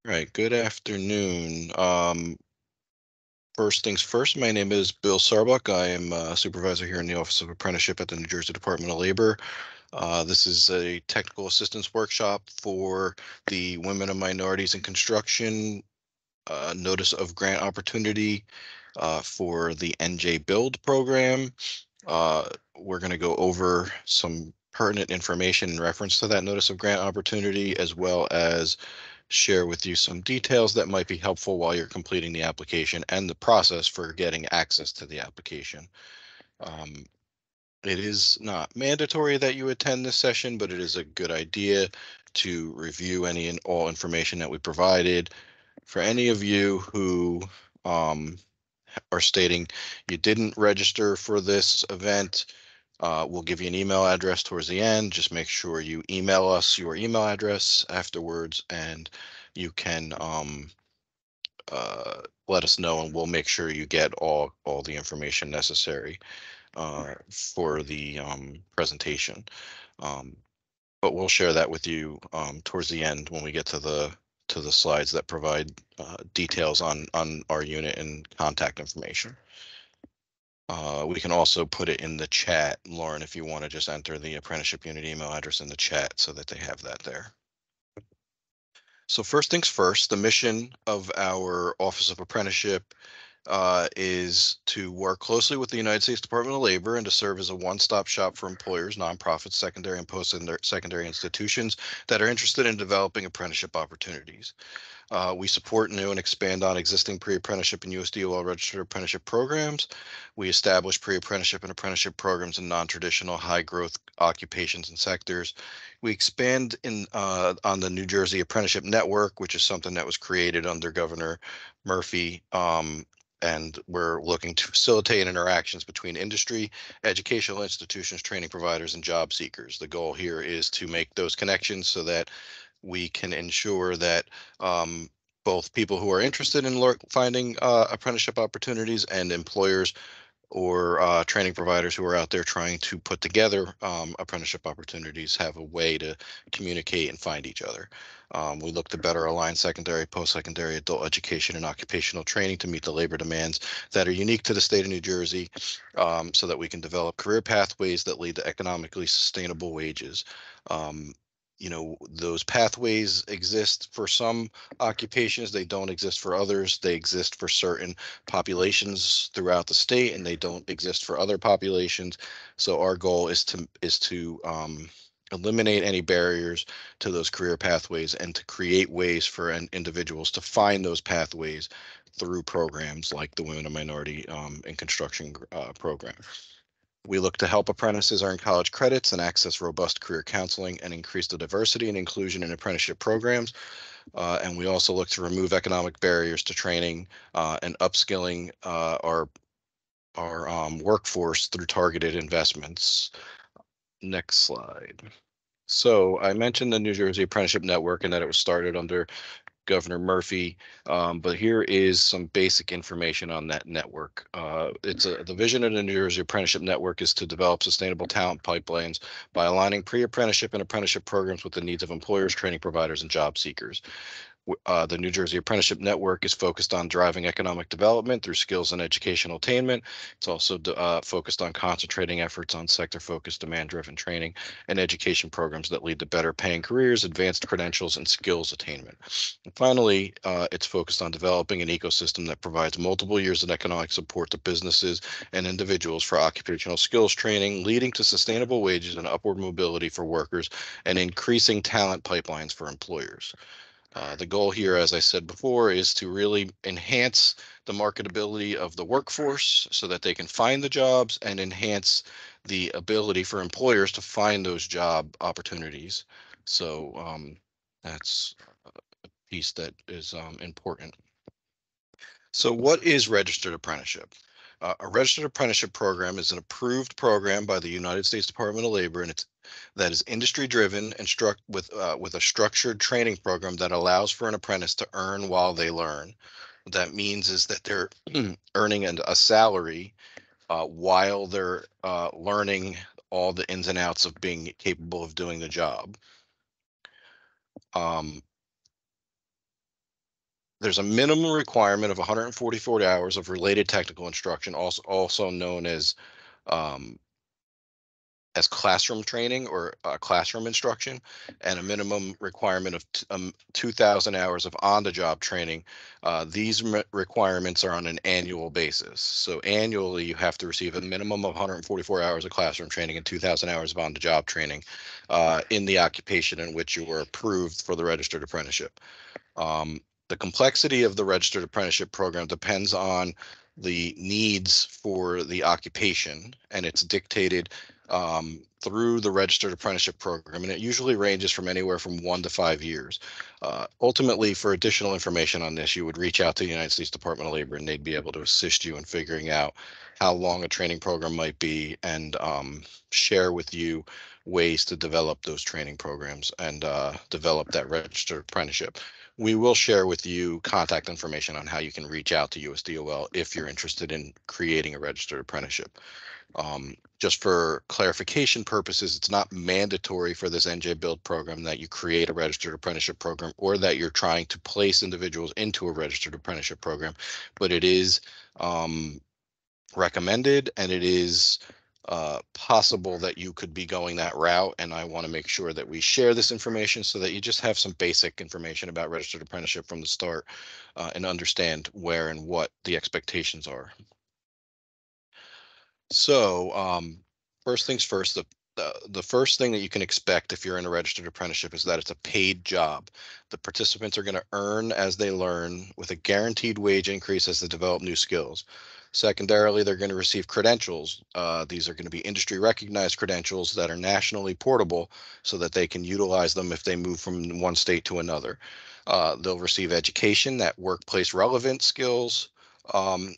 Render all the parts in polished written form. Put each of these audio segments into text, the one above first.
Right, good afternoon. First things first, my name is Bill Sarbuck. I am a supervisor here in the Office of Apprenticeship at the New Jersey Department of Labor. This is a technical assistance workshop for the Women and Minorities in Construction Notice of Grant Opportunity for the NJBUILD program. We're going to go over some pertinent information in reference to that Notice of Grant Opportunity, as well as share with you some details that might be helpful while you're completing the application and the process for getting access to the application. It is not mandatory that you attend this session, but it is a good idea to review any and all information that we provided. For any of you who are stating you didn't register for this event, we'll give you an email address towards the end. Just make sure you email us your email address afterwards, and you can let us know, and we'll make sure you get all the information necessary for the presentation. But we'll share that with you towards the end when we get to the slides that provide details on our unit and contact information. We can also put it in the chat, Lauren, if you want to just enter the apprenticeship unit email address in the chat so that they have that there. So first things first, the mission of our Office of Apprenticeship is to work closely with the United States Department of Labor and to serve as a one-stop shop for employers, nonprofits, secondary and post-secondary institutions that are interested in developing apprenticeship opportunities. We support new and expand on existing pre-apprenticeship and USDOL registered apprenticeship programs. We establish pre-apprenticeship and apprenticeship programs in non-traditional high-growth occupations and sectors. We expand on the New Jersey Apprenticeship Network, which is something that was created under Governor Murphy. And we're looking to facilitate interactions between industry, educational institutions, training providers, and job seekers. The goal here is to make those connections so that we can ensure that both people who are interested in finding apprenticeship opportunities and employers or training providers who are out there trying to put together apprenticeship opportunities have a way to communicate and find each other. We look to better align secondary, post-secondary, adult education, and occupational training to meet the labor demands that are unique to the state of New Jersey, so that we can develop career pathways that lead to economically sustainable wages. Those pathways exist for some occupations. They don't exist for others. They exist for certain populations throughout the state, and they don't exist for other populations. So our goal is to eliminate any barriers to those career pathways and to create ways for individuals to find those pathways through programs like the Women and Minority in Construction program. We look to help apprentices earn college credits and access robust career counseling and increase the diversity and inclusion in apprenticeship programs. And we also look to remove economic barriers to training and upskilling our workforce through targeted investments. Next slide. So I mentioned the New Jersey Apprenticeship Network and that it was started under Governor Murphy, but here is some basic information on that network. The vision of the New Jersey Apprenticeship Network is to develop sustainable talent pipelines by aligning pre-apprenticeship and apprenticeship programs with the needs of employers, training providers, and job seekers. The New Jersey Apprenticeship Network is focused on driving economic development through skills and educational attainment. It's also focused on concentrating efforts on sector-focused, demand-driven training and education programs that lead to better paying careers, advanced credentials, and skills attainment. And finally, it's focused on developing an ecosystem that provides multiple years of economic support to businesses and individuals for occupational skills training, leading to sustainable wages and upward mobility for workers and increasing talent pipelines for employers. The goal here, as I said before, is to really enhance the marketability of the workforce so that they can find the jobs and enhance the ability for employers to find those job opportunities. So that's a piece that is important. So what is registered apprenticeship? A registered apprenticeship program is an approved program by the United States Department of Labor, and that is industry driven and with a structured training program that allows for an apprentice to earn while they learn. What that means is that they're earning a salary while they're learning all the ins and outs of being capable of doing the job. there's a minimum requirement of 144 hours of related technical instruction, also known um, as classroom training or classroom instruction, and a minimum requirement of 2,000 hours of on-the-job training. These requirements are on an annual basis. So annually, you have to receive a minimum of 144 hours of classroom training and 2,000 hours of on-the-job training in the occupation in which you were approved for the registered apprenticeship. The complexity of the registered apprenticeship program depends on the needs for the occupation, and it's dictated through the registered apprenticeship program, and it usually ranges from anywhere from 1 to 5 years. Ultimately, for additional information on this, you would reach out to the United States Department of Labor, and they'd be able to assist you in figuring out how long a training program might be, and share with you ways to develop those training programs and develop that registered apprenticeship. We will share with you contact information on how you can reach out to USDOL if you're interested in creating a registered apprenticeship. Just for clarification purposes, it's not mandatory for this NJBuild program that you create a registered apprenticeship program or that you're trying to place individuals into a registered apprenticeship program, but it is recommended, and it is possible that you could be going that route. And I want to make sure that we share this information so that you just have some basic information about registered apprenticeship from the start, and understand where and what the expectations are. So first things first, the first thing that you can expect if you're in a registered apprenticeship is that it's a paid job. The participants are going to earn as they learn, with a guaranteed wage increase as they develop new skills. Secondarily, they're going to receive credentials. These are going to be industry recognized credentials that are nationally portable so that they can utilize them if they move from one state to another. They'll receive education, that workplace relevant skills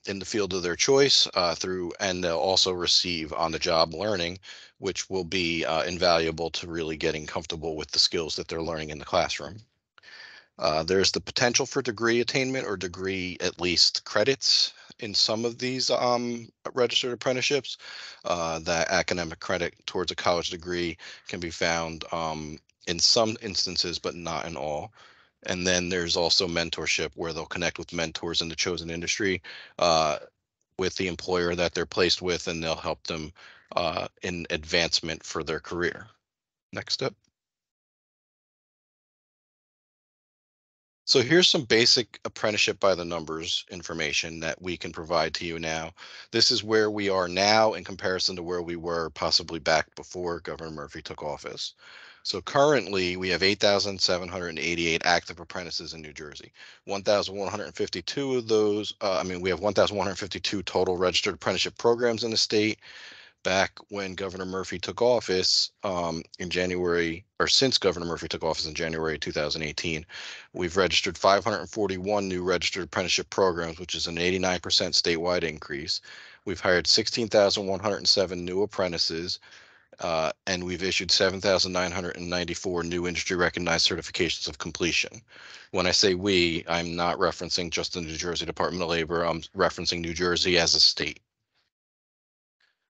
in the field of their choice, and they'll also receive on-the-job learning, which will be invaluable to really getting comfortable with the skills that they're learning in the classroom. There's the potential for degree attainment or degree at least credits in some of these registered apprenticeships. That academic credit towards a college degree can be found in some instances, but not in all. And then there's also mentorship, where they'll connect with mentors in the chosen industry uh, with the employer that they're placed with, and they'll help them in advancement for their career. Next step. So here's some basic apprenticeship by the numbers information that we can provide to you now. This is where we are now in comparison to where we were possibly back before Governor Murphy took office. So currently we have 8,788 active apprentices in New Jersey. 1,152 of those, we have 1,152 total registered apprenticeship programs in the state. Back when Governor Murphy took office in January, or since Governor Murphy took office in January 2018, we've registered 541 new registered apprenticeship programs, which is an 89% statewide increase. We've hired 16,107 new apprentices, and we've issued 7,994 new industry recognized certifications of completion. When I say we, I'm not referencing just the New Jersey Department of Labor. I'm referencing New Jersey as a state.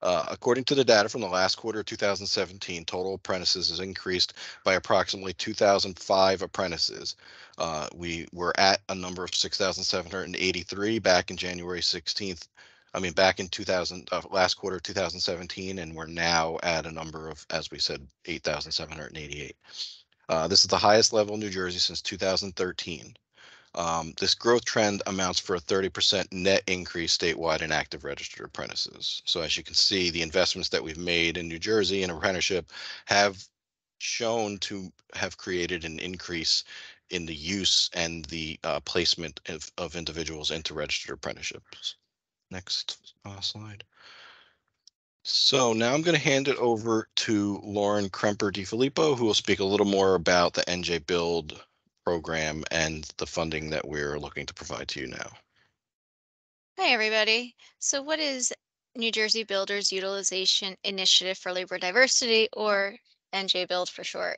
According to the data from the last quarter of 2017, total apprentices has increased by approximately 2,005 apprentices. We were at a number of 6,783 back in January 16th. Back in 2000, last quarter of 2017, and we're now at a number of, as we said, 8,788. This is the highest level in New Jersey since 2013. This growth trend amounts for a 30% net increase statewide in active registered apprentices. So as you can see, the investments that we've made in New Jersey in apprenticeship have shown to have created an increase in the use and the placement of individuals into registered apprenticeships. Next slide. So now I'm going to hand it over to Lauren Kremper DiFilippo, who will speak a little more about the NJBuild program and the funding that we're looking to provide to you now. Hi, everybody. So what is New Jersey Builders Utilization Initiative for Labor Diversity, or NJBuild for short?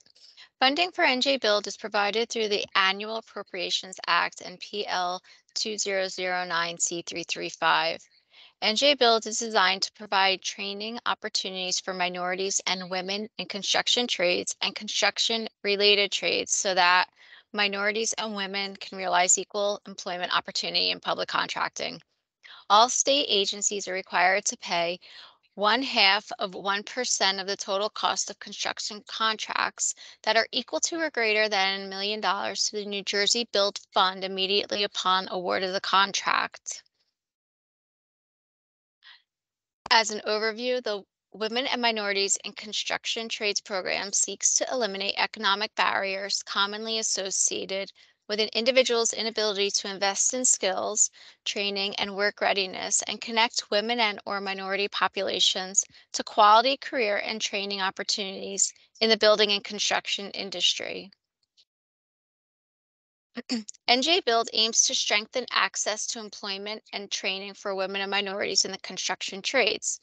Funding for NJBuild is provided through the Annual Appropriations Act and PL 2009C335. NJBuild is designed to provide training opportunities for minorities and women in construction trades and construction related trades so that minorities and women can realize equal employment opportunity in public contracting. All state agencies are required to pay 1/2 of 1% of the total cost of construction contracts that are equal to or greater than $1 million to the New Jersey Build Fund immediately upon award of the contract. As an overview, the Women and Minorities in Construction Trades program seeks to eliminate economic barriers commonly associated with an individual's inability to invest in skills, training, and work readiness, and connect women and or minority populations to quality career and training opportunities in the building and construction industry. NJ Build aims to strengthen access to employment and training for women and minorities in the construction trades.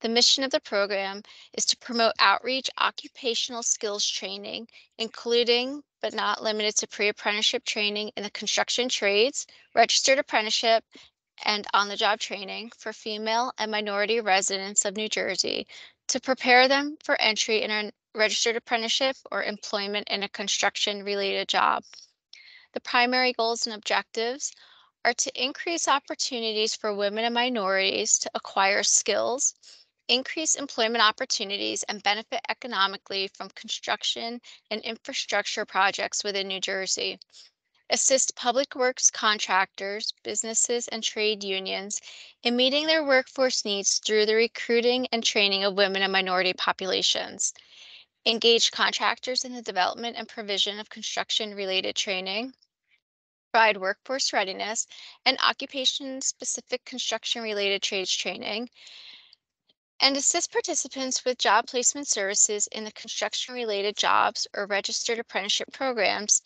The mission of the program is to promote outreach occupational skills training, including but not limited to pre-apprenticeship training in the construction trades, registered apprenticeship, and on-the-job training for female and minority residents of New Jersey to prepare them for entry in a registered apprenticeship or employment in a construction-related job. The primary goals and objectives are to increase opportunities for women and minorities to acquire skills, increase employment opportunities, and benefit economically from construction and infrastructure projects within New Jersey. Assist public works contractors, businesses, and trade unions in meeting their workforce needs through the recruiting and training of women and minority populations. Engage contractors in the development and provision of construction-related training, provide workforce readiness and occupation-specific construction-related trades training, and assist participants with job placement services in the construction-related jobs or registered apprenticeship programs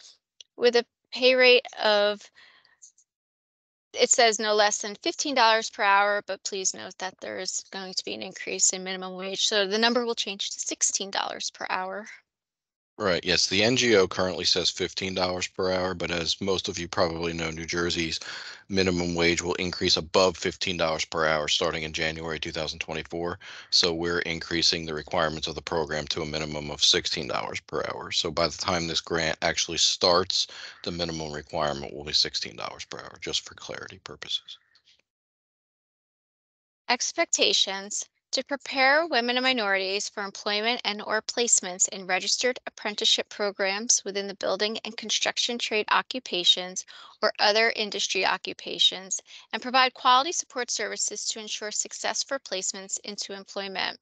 with a pay rate of, it says no less than $15 per hour, but please note that there is going to be an increase in minimum wage, so the number will change to $16 per hour. Right, yes, the NGO currently says $15 per hour, but as most of you probably know, New Jersey's minimum wage will increase above $15 per hour starting in January 2024. So we're increasing the requirements of the program to a minimum of $16 per hour. So by the time this grant actually starts, the minimum requirement will be $16 per hour, just for clarity purposes. Expectations to prepare women and minorities for employment and or placements in registered apprenticeship programs within the building and construction trade occupations or other industry occupations, and provide quality support services to ensure success for placements into employment.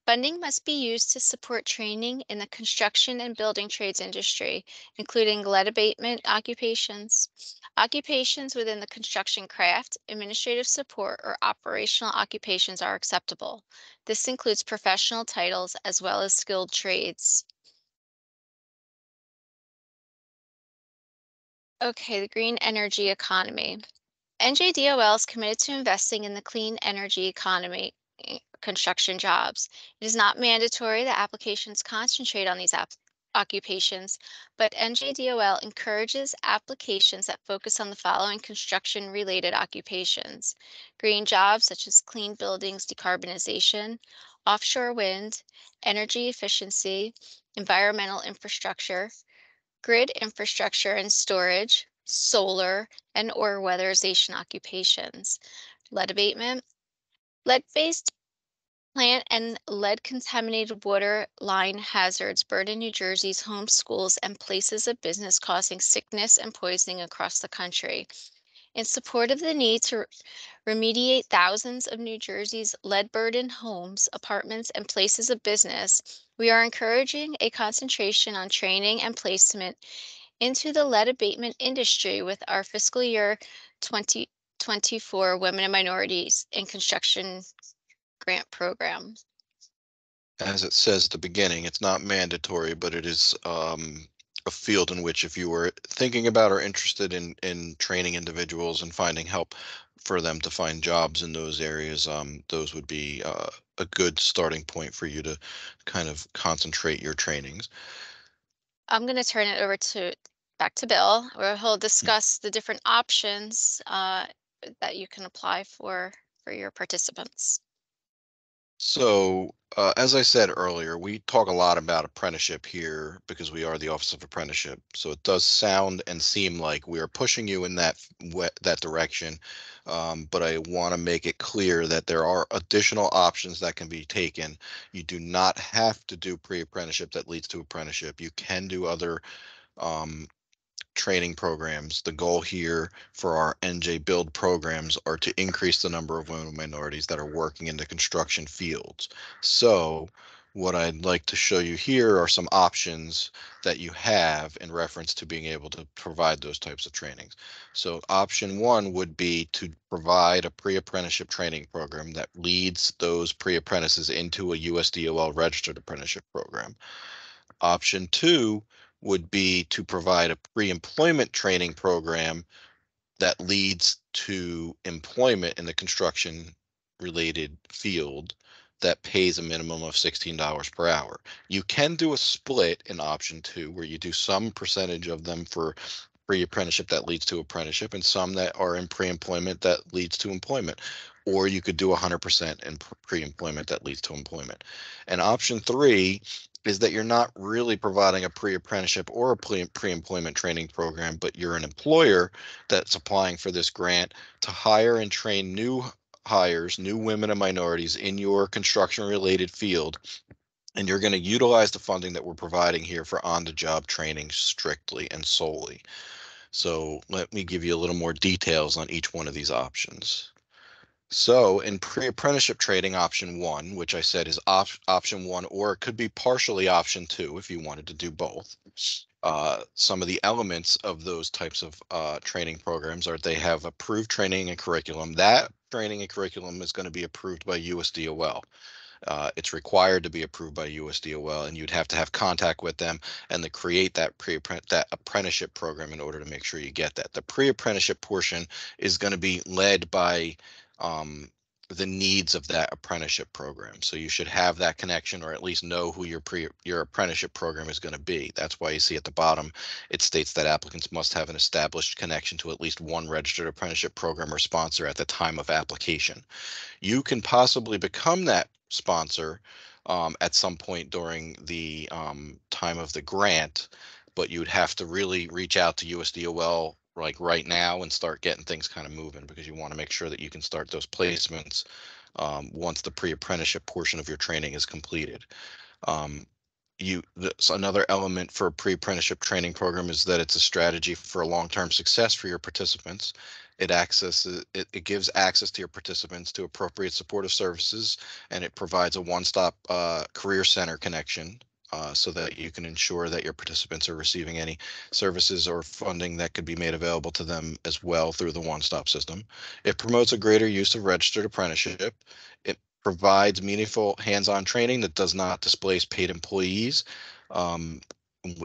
Funding must be used to support training in the construction and building trades industry, including lead abatement occupations, occupations within the construction craft, administrative support, or operational occupations are acceptable. This includes professional titles as well as skilled trades. Okay, the green energy economy. NJDOL is committed to investing in the clean energy economy construction jobs. It is not mandatory that applications concentrate on these occupations, but NJDOL encourages applications that focus on the following construction-related occupations: green jobs such as clean buildings, decarbonization, offshore wind, energy efficiency, environmental infrastructure, grid infrastructure and storage, solar, and or weatherization occupations, lead abatement, lead-based plant and lead contaminated water line hazards burden New Jersey's homes, schools, and places of business, causing sickness and poisoning across the country. In support of the need to remediate thousands of New Jersey's lead-burdened homes, apartments, and places of business, we are encouraging a concentration on training and placement into the lead abatement industry with our fiscal year 2024 Women and Minorities in Construction Grant Program. As it says at the beginning, it's not mandatory, but it is a field in which if you were thinking about or interested in training individuals and finding help for them to find jobs in those areas, those would be a good starting point for you to kind of concentrate your trainings. I'm going to turn it over to back to Bill, where he'll discuss the different options that you can apply for your participants. So, as I said earlier, we talk a lot about apprenticeship here because we are the Office of Apprenticeship. So it does sound and seem like we are pushing you in that direction. But I want to make it clear that there are additional options that can be taken. You do not have to do pre-apprenticeship that leads to apprenticeship. You can do other um, training programs. The goal here for our NJ Build programs are to increase the number of women and minorities that are working in the construction fields. So what I'd like to show you here are some options that you have in reference to being able to provide those types of trainings. So option one would be to provide a pre-apprenticeship training program that leads those pre-apprentices into a USDOL registered apprenticeship program. Option two would be to provide a pre-employment training program that leads to employment in the construction related field that pays a minimum of $16 per hour. You can do a split in option two where you do some percentage of them for pre-apprenticeship that leads to apprenticeship and some that are in pre-employment that leads to employment. Or you could do 100% in pre-employment that leads to employment. And option three is that you're not really providing a pre-apprenticeship or a pre-employment training program, but you're an employer that's applying for this grant to hire and train new hires, new women and minorities in your construction related field. And you're going to utilize the funding that we're providing here for on the job training strictly and solely. So let me give you a little more details on each one of these options. So in pre-apprenticeship training, option one, which I said is option one, or it could be partially option two if you wanted to do both. Some of the elements of those types of training programs are they have approved training and curriculum. That training and curriculum is going to be approved by USDOL. It's required to be approved by USDOL, and you'd have to have contact with them and to create that apprenticeship program in order to make sure you get that. The pre-apprenticeship portion is going to be led by the needs of that apprenticeship program. So you should have that connection, or at least know who your apprenticeship program is going to be. That's why you see at the bottom it states that applicants must have an established connection to at least one registered apprenticeship program or sponsor at the time of application. You can possibly become that sponsor at some point during the time of the grant, but you'd have to really reach out to USDOL like right now and start getting things kind of moving because you want to make sure that you can start those placements once the pre-apprenticeship portion of your training is completed. Um, so another element for a pre-apprenticeship training program is that it's a strategy for long-term success for your participants. It gives access to your participants to appropriate supportive services, and it provides a one-stop career center connection so that you can ensure that your participants are receiving any services or funding that could be made available to them as well through the one-stop system. It promotes a greater use of registered apprenticeship. It provides meaningful hands-on training that does not displace paid employees. Um,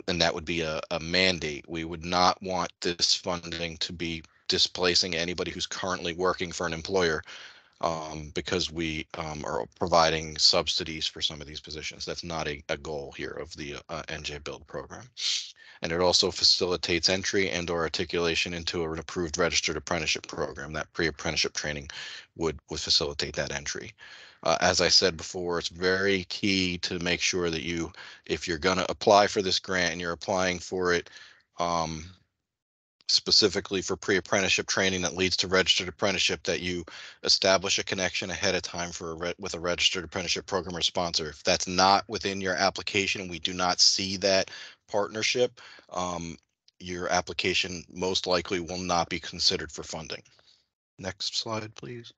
and that would be a mandate. We would not want this funding to be displacing anybody who's currently working for an employer because we are providing subsidies for some of these positions. That's not a goal here of the NJ Build program. And it also facilitates entry and or articulation into an approved registered apprenticeship program. That pre-apprenticeship training would facilitate that entry. As I said before, it's very key to make sure that if you're going to apply for this grant and you're applying for it um, specifically for pre-apprenticeship training that leads to registered apprenticeship, that you establish a connection ahead of time with a registered apprenticeship program or sponsor. If that's not within your application and we do not see that partnership, um, your application most likely will not be considered for funding. Next slide, please.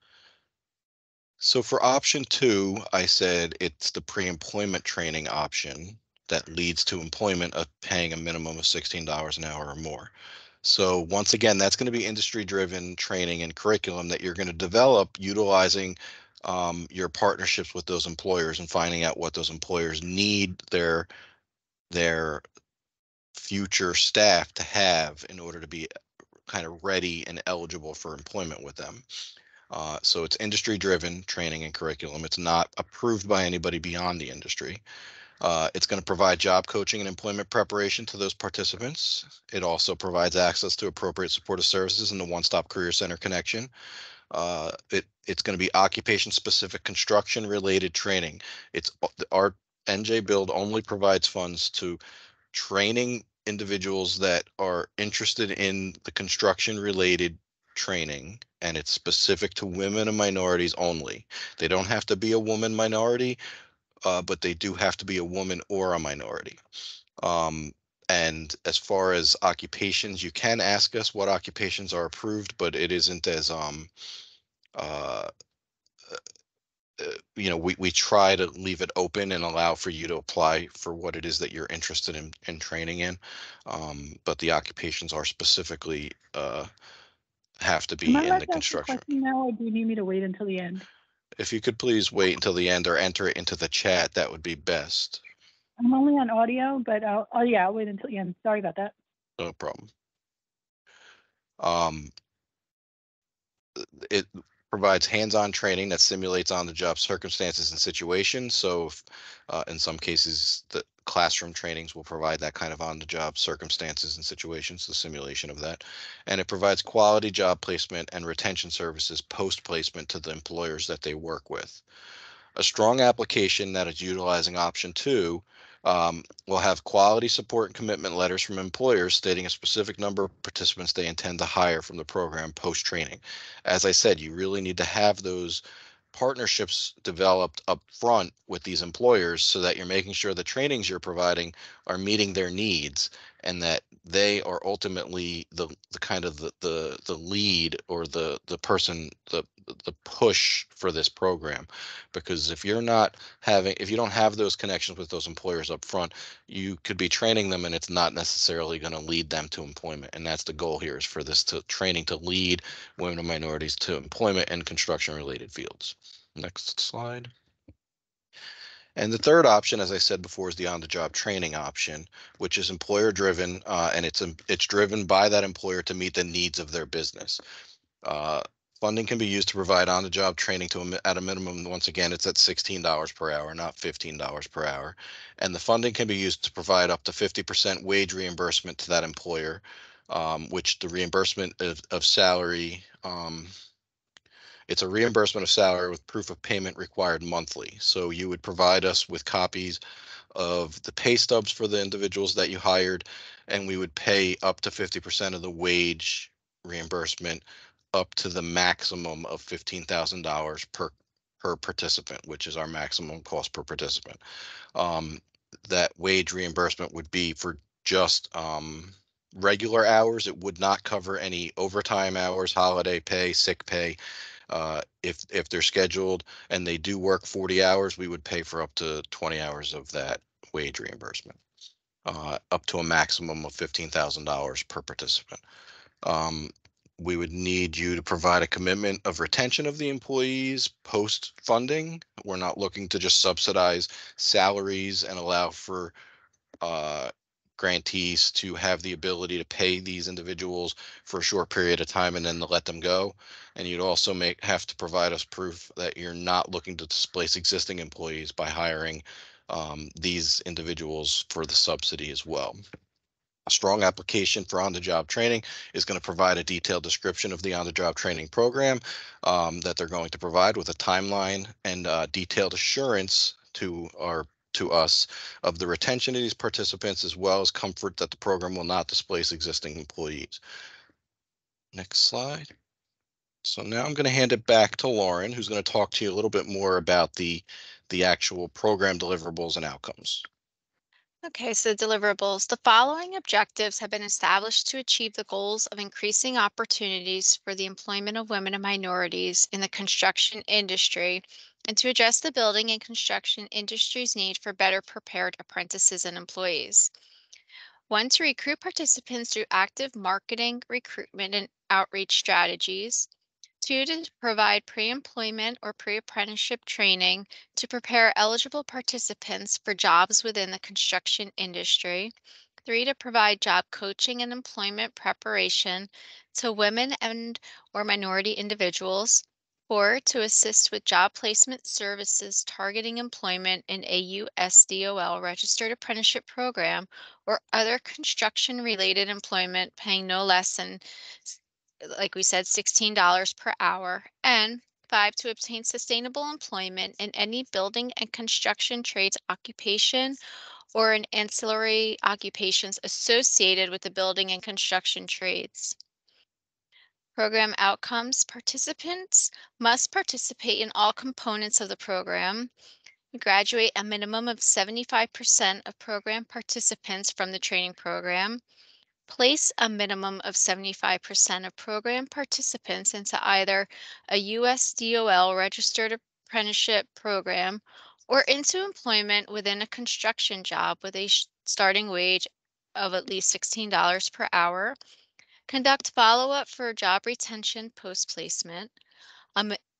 So for option two, I said it's the pre-employment training option that leads to employment of paying a minimum of $16 an hour or more. So once again, that's going to be industry-driven training and curriculum that you're going to develop utilizing your partnerships with those employers and finding out what those employers need their future staff to have in order to be kind of ready and eligible for employment with them. So it's industry-driven training and curriculum. It's not approved by anybody beyond the industry. It's going to provide job coaching and employment preparation to those participants. It also provides access to appropriate supportive services and the one-stop career center connection. It's going to be occupation specific construction related training. Our NJ Build only provides funds to training individuals that are interested in the construction related training, and it's specific to women and minorities only. They don't have to be a woman minority, but they do have to be a woman or a minority. Um, and as far as occupations, you can ask us what occupations are approved, but it isn't as uh, we try to leave it open and allow for you to apply for what it is that you're interested in training in. But the occupations are specifically have to Am I be in allowed the to ask a construction. question now, or do you need me to wait until the end? If you could please wait until the end or enter it into the chat, that would be best. I'm only on audio, but oh yeah, I'll wait until the end. Sorry about that. No problem. Um, it provides hands-on training that simulates on-the-job circumstances and situations. So, in some cases, the classroom trainings will provide that kind of on-the-job circumstances and situations, the simulation of that. And it provides quality job placement and retention services post-placement to the employers that they work with. A strong application that is utilizing option two will have quality support and commitment letters from employers stating a specific number of participants they intend to hire from the program post training. As I said, you really need to have those partnerships developed up front with these employers so that you're making sure the trainings you're providing are meeting their needs, and that they are ultimately the kind of the lead or the person, the push for this program. Because if you don't have those connections with those employers up front, you could be training them and it's not necessarily going to lead them to employment. And that's the goal here, is for this to training to lead women and minorities to employment in construction related fields. Next slide. And the third option, as I said before, is the on-the-job training option, which is employer-driven, and it's driven by that employer to meet the needs of their business. Uh, Funding can be used to provide on-the-job training at a minimum. Once again, it's at $16 per hour, not $15 per hour. And the funding can be used to provide up to 50% wage reimbursement to that employer, which the reimbursement of salary. It's a reimbursement of salary with proof of payment required monthly. So you would provide us with copies of the pay stubs for the individuals that you hired, and we would pay up to 50% of the wage reimbursement up to the maximum of $15,000 per participant, which is our maximum cost per participant. Um, that wage reimbursement would be for just regular hours. It would not cover any overtime hours, holiday pay, sick pay. If they're scheduled and they do work 40 hours, we would pay for up to 20 hours of that wage reimbursement, up to a maximum of $15,000 per participant. Um, we would need you to provide a commitment of retention of the employees post funding. We're not looking to just subsidize salaries and allow for uh, grantees to have the ability to pay these individuals for a short period of time and then to let them go. And you'd also have to provide us proof that you're not looking to displace existing employees by hiring these individuals for the subsidy as well. A strong application for on-the-job training is going to provide a detailed description of the on-the-job training program that they're going to provide, with a timeline and detailed assurance to us of the retention of these participants, as well as comfort that the program will not displace existing employees. Next slide. So now I'm going to hand it back to Lauren, who's going to talk to you a little bit more about the actual program deliverables and outcomes. Okay, so deliverables. The following objectives have been established to achieve the goals of increasing opportunities for the employment of women and minorities in the construction industry, and to address the building and construction industry's need for better prepared apprentices and employees. One, to recruit participants through active marketing, recruitment, and outreach strategies. Two, to provide pre-employment or pre-apprenticeship training to prepare eligible participants for jobs within the construction industry. Three, to provide job coaching and employment preparation to women and or minority individuals. Four, to assist with job placement services targeting employment in a USDOL registered apprenticeship program or other construction related employment paying no less than like we said, $16 per hour. And 5, to obtain sustainable employment in any building and construction trades occupation or in ancillary occupations associated with the building and construction trades. Program outcomes: participants must participate in all components of the program, graduate a minimum of 75% of program participants from the training program, place a minimum of 75% of program participants into either a USDOL registered apprenticeship program or into employment within a construction job with a starting wage of at least $16 per hour, conduct follow-up for job retention post-placement,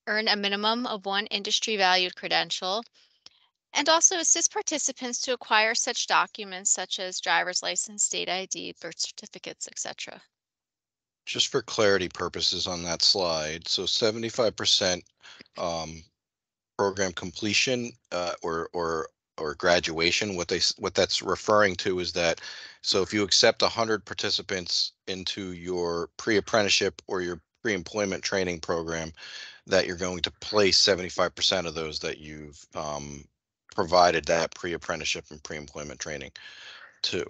earn a minimum of one industry valued credential, and also assist participants to acquire such documents such as driver's license, state ID, birth certificates, etc. Just for clarity purposes on that slide, so 75% program completion or graduation. What that's referring to is that, so if you accept 100 participants into your pre-apprenticeship or your pre-employment training program, that you're going to place 75% of those that you've provided that pre-apprenticeship and pre-employment training to.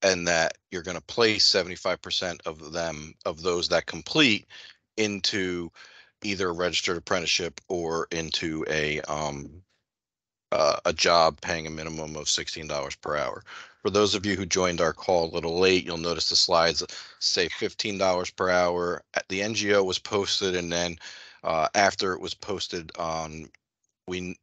And that you're going to place 75% of them, of those that complete, into either a registered apprenticeship or into a job paying a minimum of $16 per hour. For those of you who joined our call a little late, you'll notice the slides say $15 per hour. The NGO was posted, and then after it was posted on, we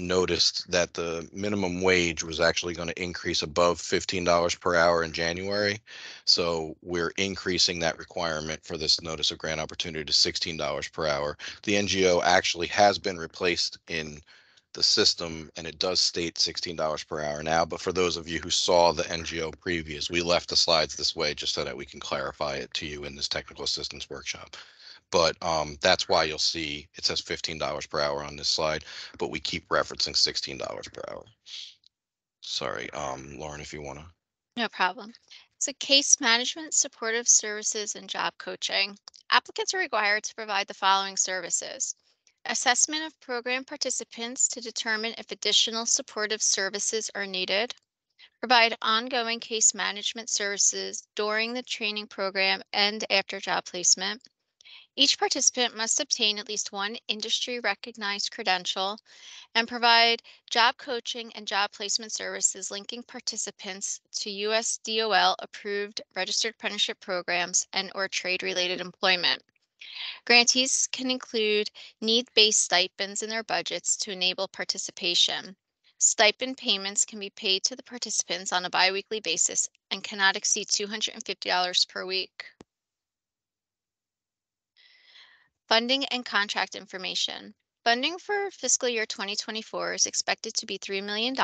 noticed that the minimum wage was actually going to increase above $15 per hour in January. So we're increasing that requirement for this notice of grant opportunity to $16 per hour. The NGO actually has been replaced in the system, and it does state $16 per hour now. But for those of you who saw the NGO previous, we left the slides this way just so that we can clarify it to you in this technical assistance workshop. But that's why you'll see it says $15 per hour on this slide, but we keep referencing $16 per hour. Sorry, Lauren, if you want to. No problem. So case management, supportive services, and job coaching. Applicants are required to provide the following services: assessment of program participants to determine if additional supportive services are needed, provide ongoing case management services during the training program and after job placement. Each participant must obtain at least one industry recognized credential, and provide job coaching and job placement services linking participants to USDOL approved registered apprenticeship programs and or trade related employment. Grantees can include need-based stipends in their budgets to enable participation. Stipend payments can be paid to the participants on a biweekly basis and cannot exceed $250 per week. Funding and contract information. Funding for fiscal year 2024 is expected to be $3 million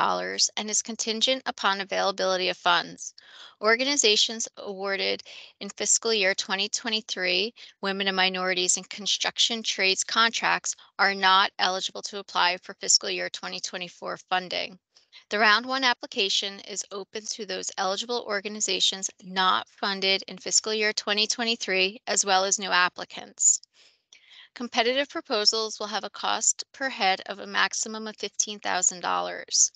and is contingent upon availability of funds. Organizations awarded in fiscal year 2023 women and minorities in construction trades contracts are not eligible to apply for fiscal year 2024 funding. The round one application is open to those eligible organizations not funded in fiscal year 2023, as well as new applicants. Competitive proposals will have a cost per head of a maximum of $15,000.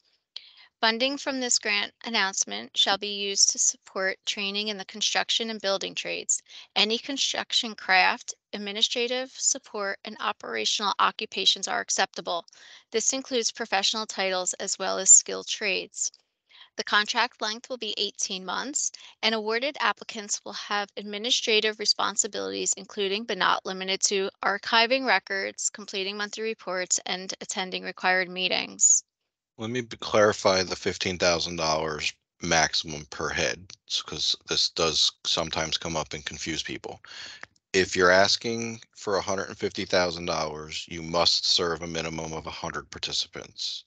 Funding from this grant announcement shall be used to support training in the construction and building trades. Any construction craft, administrative support, and operational occupations are acceptable. This includes professional titles as well as skilled trades. The contract length will be 18 months, and awarded applicants will have administrative responsibilities, including but not limited to archiving records, completing monthly reports, and attending required meetings. Let me clarify the $15,000 maximum per head, because this does sometimes come up and confuse people. If you're asking for $150,000, you must serve a minimum of 100 participants.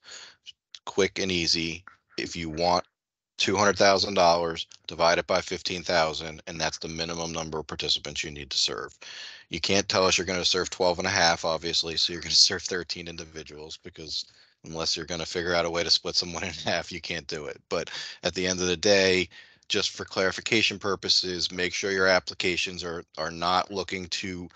Quick and easy. If you want $200,000, divide it by 15,000, and that's the minimum number of participants you need to serve. You can't tell us you're going to serve 12 and a half, obviously, so you're going to serve 13 individuals, because unless you're going to figure out a way to split someone in half, you can't do it. But at the end of the day, just for clarification purposes, make sure your applications are not looking to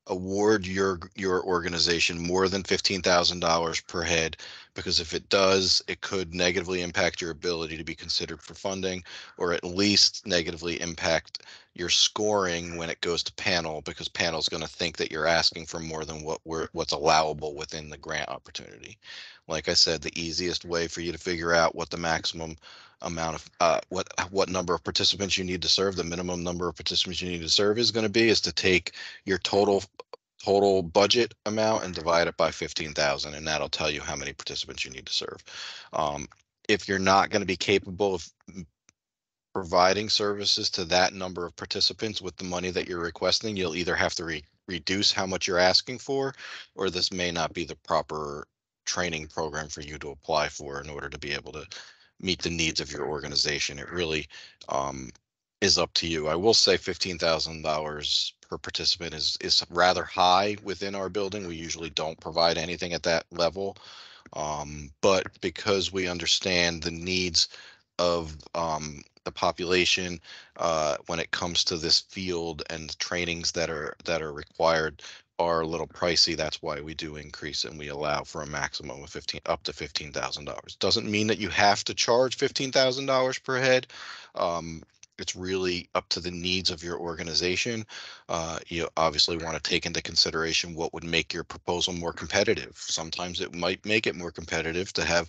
award your organization more than $15,000 per head, because if it does, it could negatively impact your ability to be considered for funding, or at least negatively impact your scoring when it goes to panel, because panel's going to think that you're asking for more than what's allowable within the grant opportunity. Like I said, the easiest way for you to figure out what the maximum amount of what number of participants you need to serve, the minimum number of participants you need to serve is going to be, is to take your total budget amount and divide it by 15,000, and that'll tell you how many participants you need to serve. If you're not going to be capable of providing services to that number of participants with the money that you're requesting, you'll either have to reduce how much you're asking for, or this may not be the proper training program for you to apply for in order to be able to meet the needs of your organization. It really is up to you. I will say $15,000 per participant is rather high within our building. We usually don't provide anything at that level. But because we understand the needs of the population when it comes to this field, and the trainings that are required are a little pricey. That's why we do increase it, and we allow for a maximum of up to $15,000. Doesn't mean that you have to charge $15,000 per head. It's really up to the needs of your organization. You obviously want to take into consideration what would make your proposal more competitive. Sometimes it might make it more competitive to have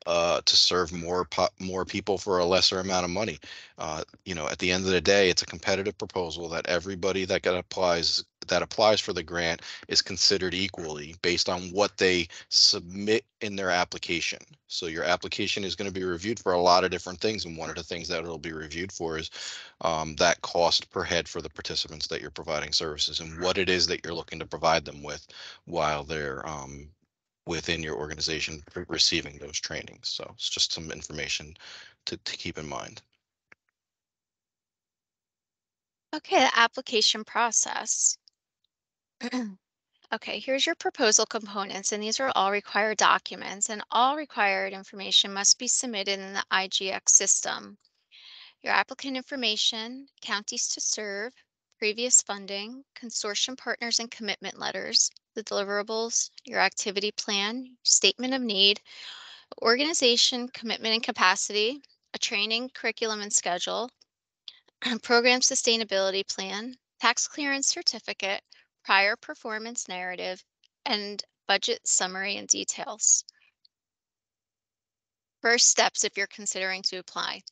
to serve more people for a lesser amount of money. At the end of the day, it's a competitive proposal that everybody that applies for the grant is considered equally based on what they submit in their application. So your application is going to be reviewed for a lot of different things, and one of the things that it'll be reviewed for is that cost per head for the participants that you're providing services, and what it is that you're looking to provide them with while they're within your organization receiving those trainings. So it's just some information to keep in mind. Okay, the application process. Okay, here's your proposal components, and these are all required documents, and all required information must be submitted in the IGX system. Your applicant information, counties to serve, previous funding, consortium partners and commitment letters, the deliverables, your activity plan, statement of need, organization, commitment and capacity, a training curriculum and schedule, program sustainability plan, tax clearance certificate, prior performance narrative, and budget summary and details. First steps if you're considering to apply.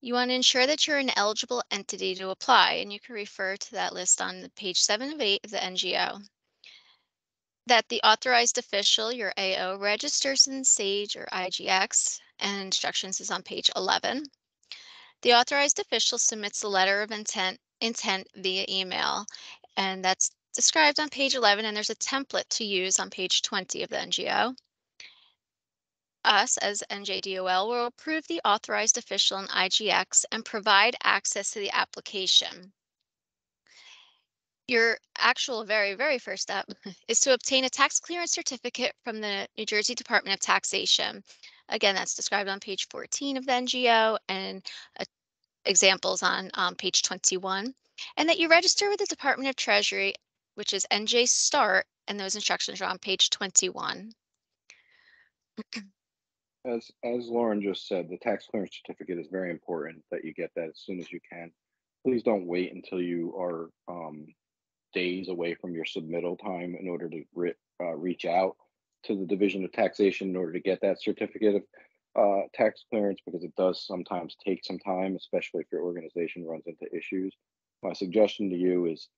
You want to ensure that you're an eligible entity to apply, and you can refer to that list on page 7 of 8 of the NGO. That the authorized official, your AO, registers in SAGE or IGX, and instructions is on page 11. The authorized official submits a letter of intent via email, and that's described on page 11, and there's a template to use on page 20 of the NGO. Us as NJDOL will approve the authorized official in IGX and provide access to the application. Your actual very first step is to obtain a tax clearance certificate from the New Jersey Department of Taxation. Again, that's described on page 14 of the NGO, and examples on page 21. And that you register with the Department of Treasury, which is NJ Start, and those instructions are on page 21. As Lauren just said, the tax clearance certificate is very important that you get that as soon as you can. Please don't wait until you are days away from your submittal time in order to reach out to the Division of Taxation in order to get that certificate of tax clearance, because it does sometimes take some time, especially if your organization runs into issues. My suggestion to you is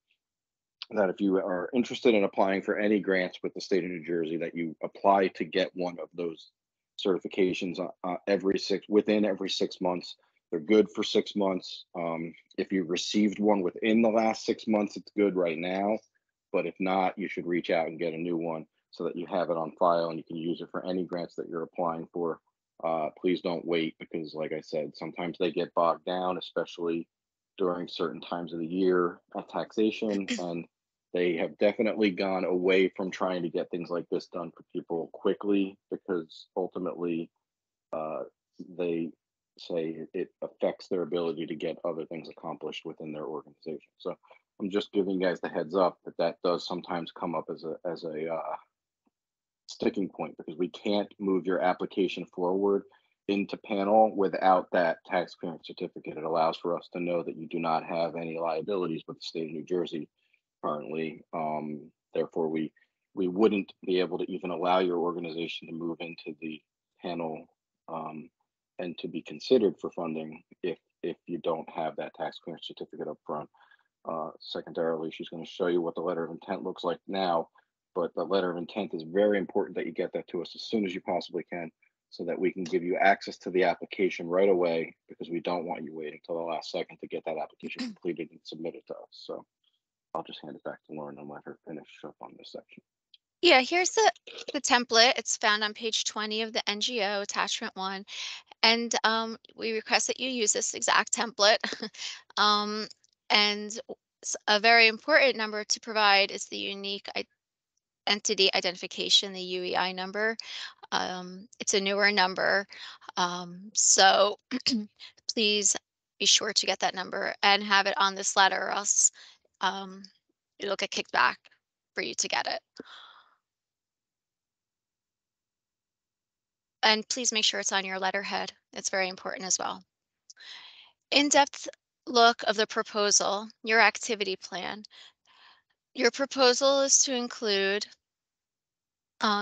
that if you are interested in applying for any grants with the state of New Jersey, that you apply to get one of those certifications within every 6 months. They're good for 6 months. If you received one within the last 6 months, it's good right now. But if not, you should reach out and get a new one so that you have it on file and you can use it for any grants that you're applying for. Please don't wait, because like I said, sometimes they get bogged down, especially during certain times of the year at taxation. And they have definitely gone away from trying to get things like this done for people quickly, because ultimately they say it affects their ability to get other things accomplished within their organization. So I'm just giving you guys the heads up that that does sometimes come up as a sticking point, because we can't move your application forward into panel without that tax clearance certificate. It allows for us to know that you do not have any liabilities with the state of New Jersey currently. Therefore, we wouldn't be able to even allow your organization to move into the panel and to be considered for funding if you don't have that tax clearance certificate up front. Secondarily, she's going to show you what the letter of intent looks like now, but the letter of intent is very important that you get that to us as soon as you possibly can, so that we can give you access to the application right away, because we don't want you waiting till the last second to get that application completed and submitted to us. So I'll just hand it back to Lauren and let her finish up on this section. Yeah, here's the template. It's found on page 20 of the NGO attachment 1. And we request that you use this exact template. And a very important number to provide is the unique entity identification, the UEI number. It's a newer number. So please be sure to get that number and have it on this letter, or else it'll get kicked back for you to get it. And please make sure it's on your letterhead. It's very important as well. In-depth look of the proposal, your activity plan. Your proposal is to include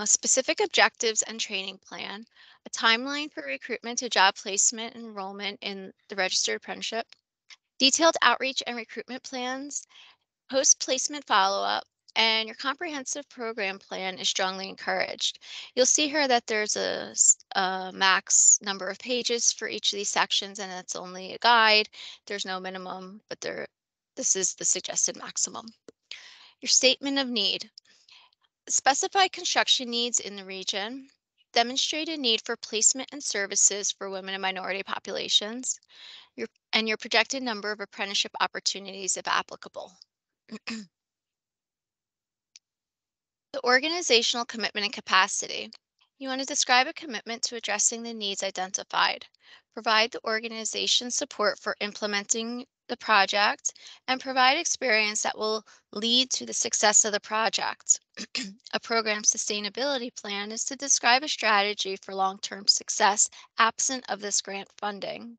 specific objectives and training plan, a timeline for recruitment to job placement enrollment in the registered apprenticeship, detailed outreach and recruitment plans, post-placement follow-up, and your comprehensive program plan is strongly encouraged. You'll see here that there's a max number of pages for each of these sections, and it's only a guide. There's no minimum, but this is the suggested maximum. Your statement of need. Specify construction needs in the region. Demonstrate a need for placement and services for women and minority populations. And your projected number of apprenticeship opportunities if applicable. The organizational commitment and capacity. You want to describe a commitment to addressing the needs identified. Provide the organization support for implementing the project, and provide experience that will lead to the success of the project. A program sustainability plan is to describe a strategy for long-term success absent of this grant funding.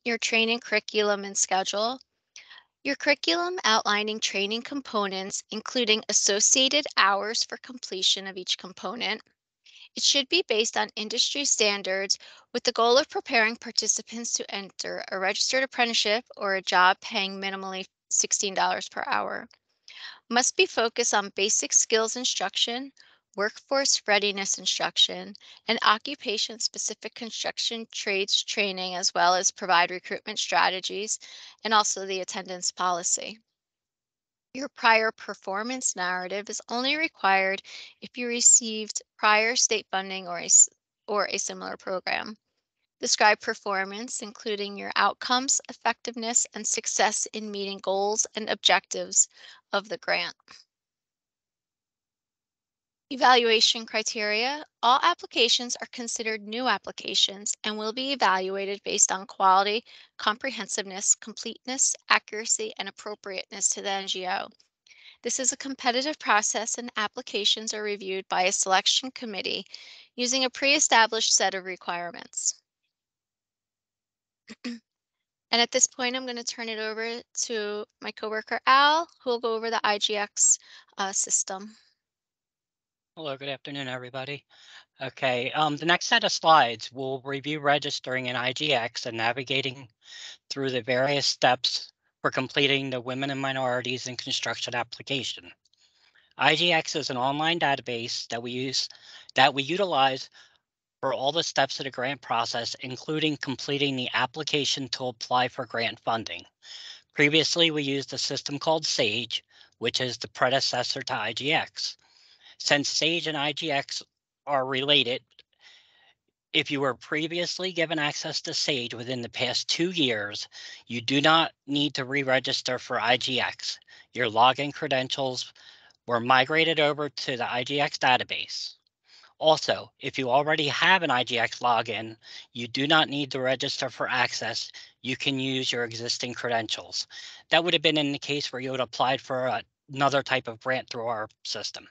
Your training curriculum and schedule. Your curriculum outlining training components, including associated hours for completion of each component. It should be based on industry standards with the goal of preparing participants to enter a registered apprenticeship or a job paying minimally $16 per hour. Must be focused on basic skills instruction, workforce readiness instruction, and occupation-specific construction trades training, as well as provide recruitment strategies and also the attendance policy. Your prior performance narrative is only required if you received prior state funding or a similar program. Describe performance, including your outcomes, effectiveness, and success in meeting goals and objectives of the grant. Evaluation criteria. All applications are considered new applications and will be evaluated based on quality, comprehensiveness, completeness, accuracy, and appropriateness to the NGO. This is a competitive process, and applications are reviewed by a selection committee using a pre-established set of requirements. And at this point, I'm going to turn it over to my coworker, Al, who will go over the IGX system. Hello, good afternoon, everybody. Okay, the next set of slides will review registering in IGX and navigating through the various steps for completing the Women and Minorities in Construction application. IGX is an online database that we utilize for all the steps of the grant process, including completing the application to apply for grant funding. Previously, we used a system called Sage, which is the predecessor to IGX. Since Sage and IGX are related, if you were previously given access to Sage within the past 2 years, you do not need to re-register for IGX. Your login credentials were migrated over to the IGX database. Also, if you already have an IGX login, you do not need to register for access. You can use your existing credentials. That would have been in the case where you would have applied for another type of grant through our system.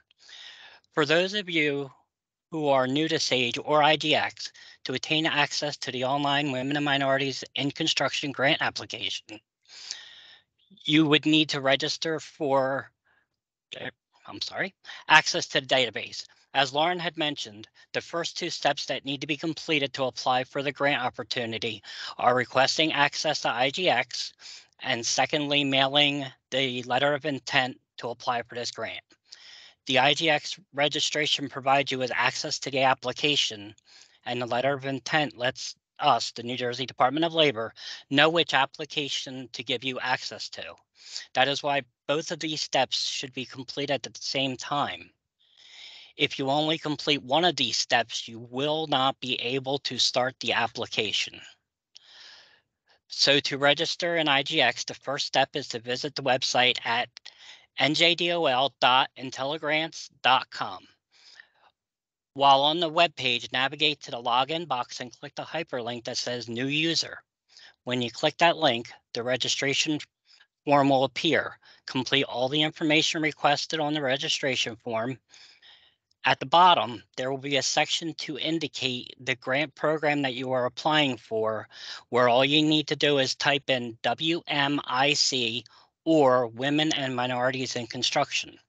For those of you who are new to SAGE or IGX, to attain access to the online Women and Minorities in Construction grant application, you would need to register for access to the database. As Lauren had mentioned, the first two steps that need to be completed to apply for the grant opportunity are requesting access to IGX and secondly, mailing the letter of intent to apply for this grant. The IGX registration provides you with access to the application, and the letter of intent lets us, the New Jersey Department of Labor, know which application to give you access to. That is why both of these steps should be completed at the same time. If you only complete one of these steps, you will not be able to start the application. So to register in IGX, the first step is to visit the website at njdol.intelligrants.com. While on the web page, navigate to the login box and click the hyperlink that says New User. When you click that link, the registration form will appear. Complete all the information requested on the registration form. At the bottom, there will be a section to indicate the grant program that you are applying for, where all you need to do is type in WMIC or Women and Minorities in Construction.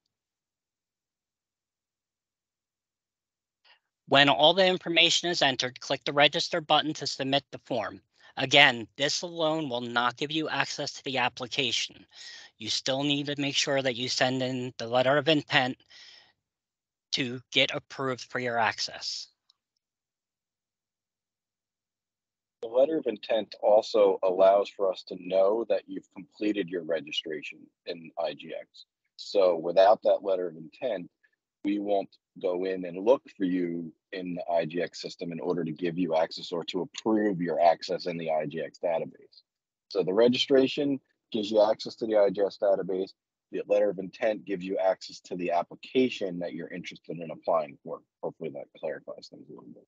When all the information is entered, click the register button to submit the form. Again, this alone will not give you access to the application. You still need to make sure that you send in the letter of intent to get approved for your access. The letter of intent also allows for us to know that you've completed your registration in IGX. So without that letter of intent, we won't go in and look for you in the IGX system in order to give you access or to approve your access in the IGX database. So the registration gives you access to the IGX database. The letter of intent gives you access to the application that you're interested in applying for. Hopefully that clarifies things a little bit.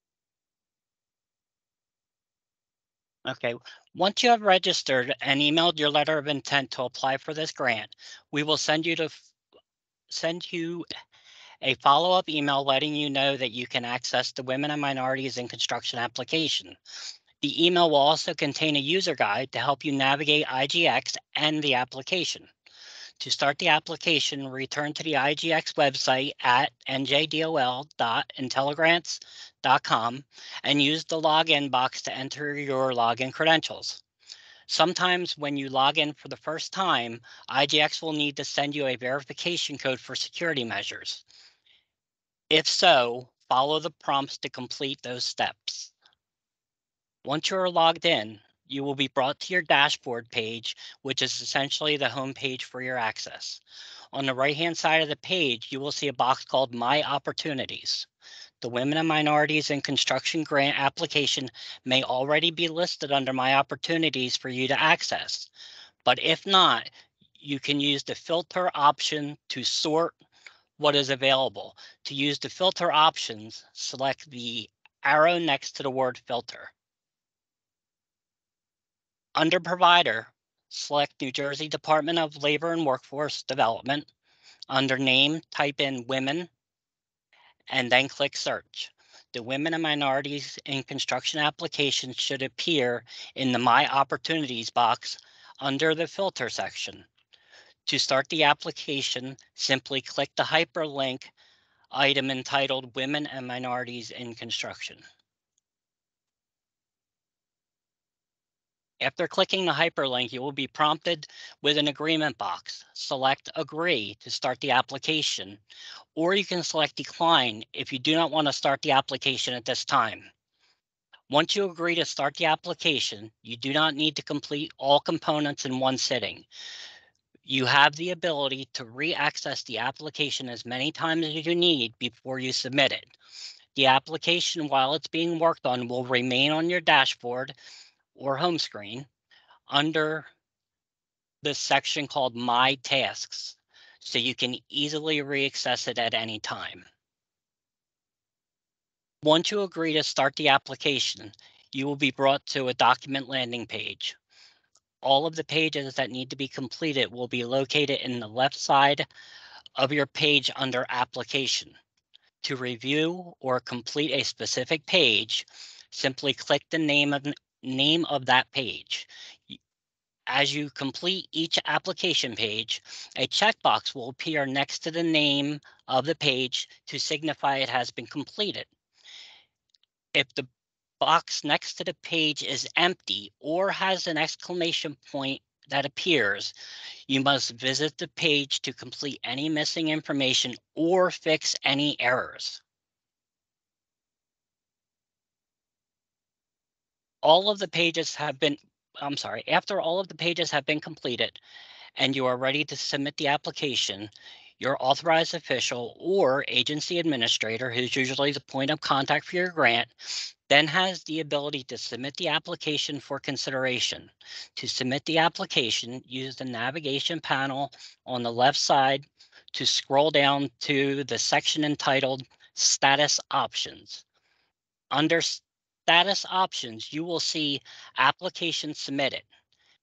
Okay, once you have registered and emailed your letter of intent to apply for this grant, we will send you a follow-up email letting you know that you can access the Women and Minorities in Construction application. The email will also contain a user guide to help you navigate IGX and the application. To start the application, return to the IGX website at njdol.intelligrants.com and use the login box to enter your login credentials. Sometimes when you log in for the first time, IGX will need to send you a verification code for security measures. If so, follow the prompts to complete those steps. Once you're logged in, you will be brought to your dashboard page, which is essentially the home page for your access. On the right-hand side of the page, you will see a box called My Opportunities. The Women and Minorities in Construction grant application may already be listed under My Opportunities for you to access. But if not, you can use the filter option to sort what is available. To use the filter options, select the arrow next to the word filter. Under Provider, select New Jersey Department of Labor and Workforce Development. Under Name, type in Women, and then click Search. The Women and Minorities in Construction application should appear in the My Opportunities box under the Filter section. To start the application, simply click the hyperlink item entitled Women and Minorities in Construction. After clicking the hyperlink, you will be prompted with an agreement box. Select Agree to start the application, or you can select Decline if you do not want to start the application at this time. Once you agree to start the application, you do not need to complete all components in one sitting. You have the ability to re-access the application as many times as you need before you submit it. The application, while it's being worked on, will remain on your dashboard or home screen under this section called My Tasks, so you can easily re-access it at any time. Once you agree to start the application, you will be brought to a document landing page. All of the pages that need to be completed will be located in the left side of your page under Application. To review or complete a specific page, simply click the name of that page. As you complete each application page, a checkbox will appear next to the name of the page to signify it has been completed. If the box next to the page is empty or has an exclamation point that appears, you must visit the page to complete any missing information or fix any errors. All of the pages have been, after all of the pages have been completed and you are ready to submit the application, your authorized official or agency administrator, who's usually the point of contact for your grant, then has the ability to submit the application for consideration. To submit the application, use the navigation panel on the left side to scroll down to the section entitled Status Options. Under Status Options, you will see Application Submitted.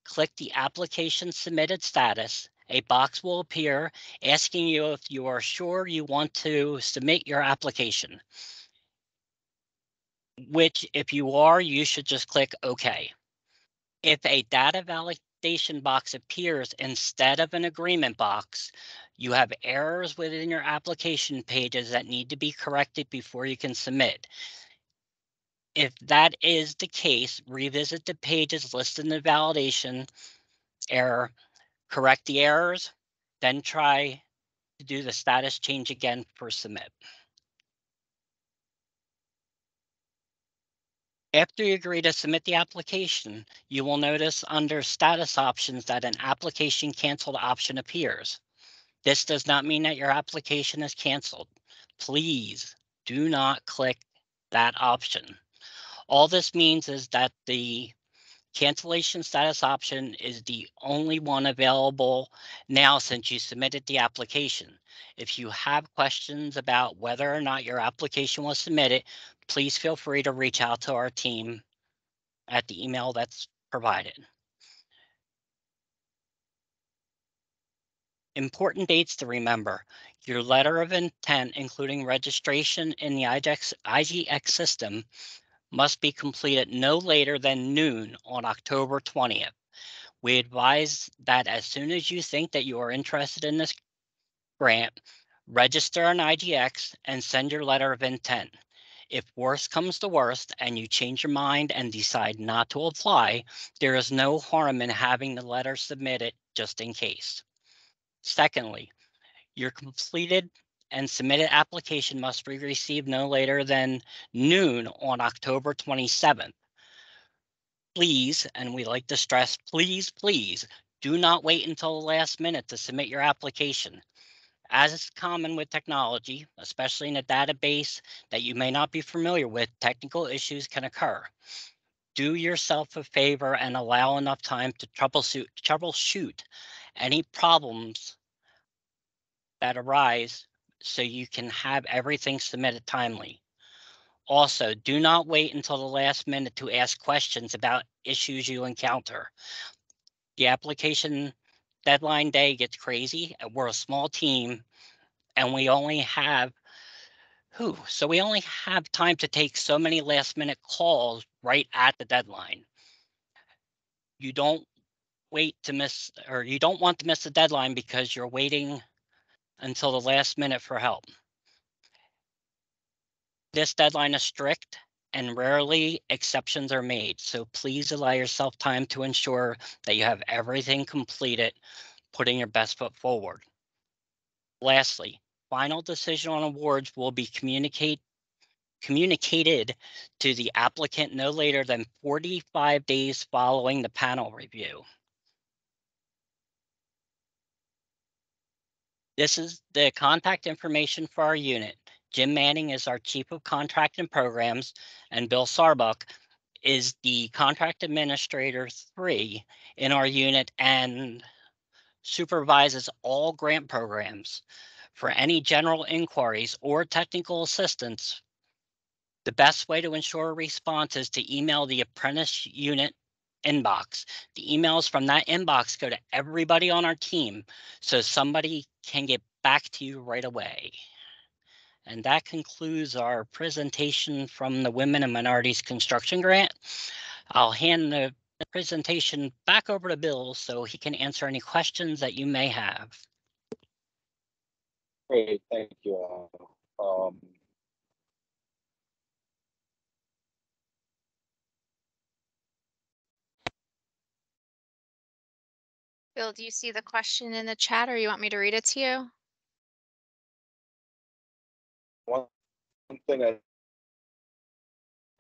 Click the Application Submitted status. A box will appear asking you if you are sure you want to submit your application, which if you are, you should just click OK. If a data validation box appears instead of an agreement box, you have errors within your application pages that need to be corrected before you can submit. If that is the case, revisit the pages listed in the validation error, correct the errors, then try to do the status change again for submit. After you agree to submit the application, you will notice under status options that an application canceled option appears. This does not mean that your application is canceled. Please do not click that option. All this means is that the cancellation status option is the only one available now since you submitted the application. If you have questions about whether or not your application was submitted, please feel free to reach out to our team at the email that's provided. Important dates to remember. Your letter of intent, including registration in the IGX system, must be completed no later than noon on October 20th. We advise that as soon as you think that you are interested in this grant, register on IGX and send your letter of intent. If worst comes to worst and you change your mind and decide not to apply, there is no harm in having the letter submitted just in case. Secondly, your completed and submitted application must be received no later than noon on October 27th. Please, and we like to stress, please, do not wait until the last minute to submit your application. As is common with technology, especially in a database that you may not be familiar with, technical issues can occur. Do yourself a favor and allow enough time to troubleshoot any problems that arise so you can have everything submitted timely. Also, do not wait until the last minute to ask questions about issues you encounter. The application deadline day gets crazy. We're a small team and we only have time to take so many last minute calls right at the deadline. You don't want to miss the deadline because you're waiting until the last minute for help. This deadline is strict and rarely exceptions are made, so please allow yourself time to ensure that you have everything completed, putting your best foot forward. Lastly, final decision on awards will be communicated to the applicant no later than 45 days following the panel review. This is the contact information for our unit. Jim Manning is our Chief of Contract and Programs, and Bill Sarbuck is the Contract Administrator 3 in our unit and supervises all grant programs. For any general inquiries or technical assistance, The best way to ensure a response is to email the apprentice unit inbox. The emails from that inbox go to everybody on our team, so somebody can get back to you right away. And that concludes our presentation from the Women and Minorities Construction Grant. I'll hand the presentation back over to Bill so he can answer any questions that you may have. Great, thank you. Bill, do you see the question in the chat or you want me to read it to you? One thing I'd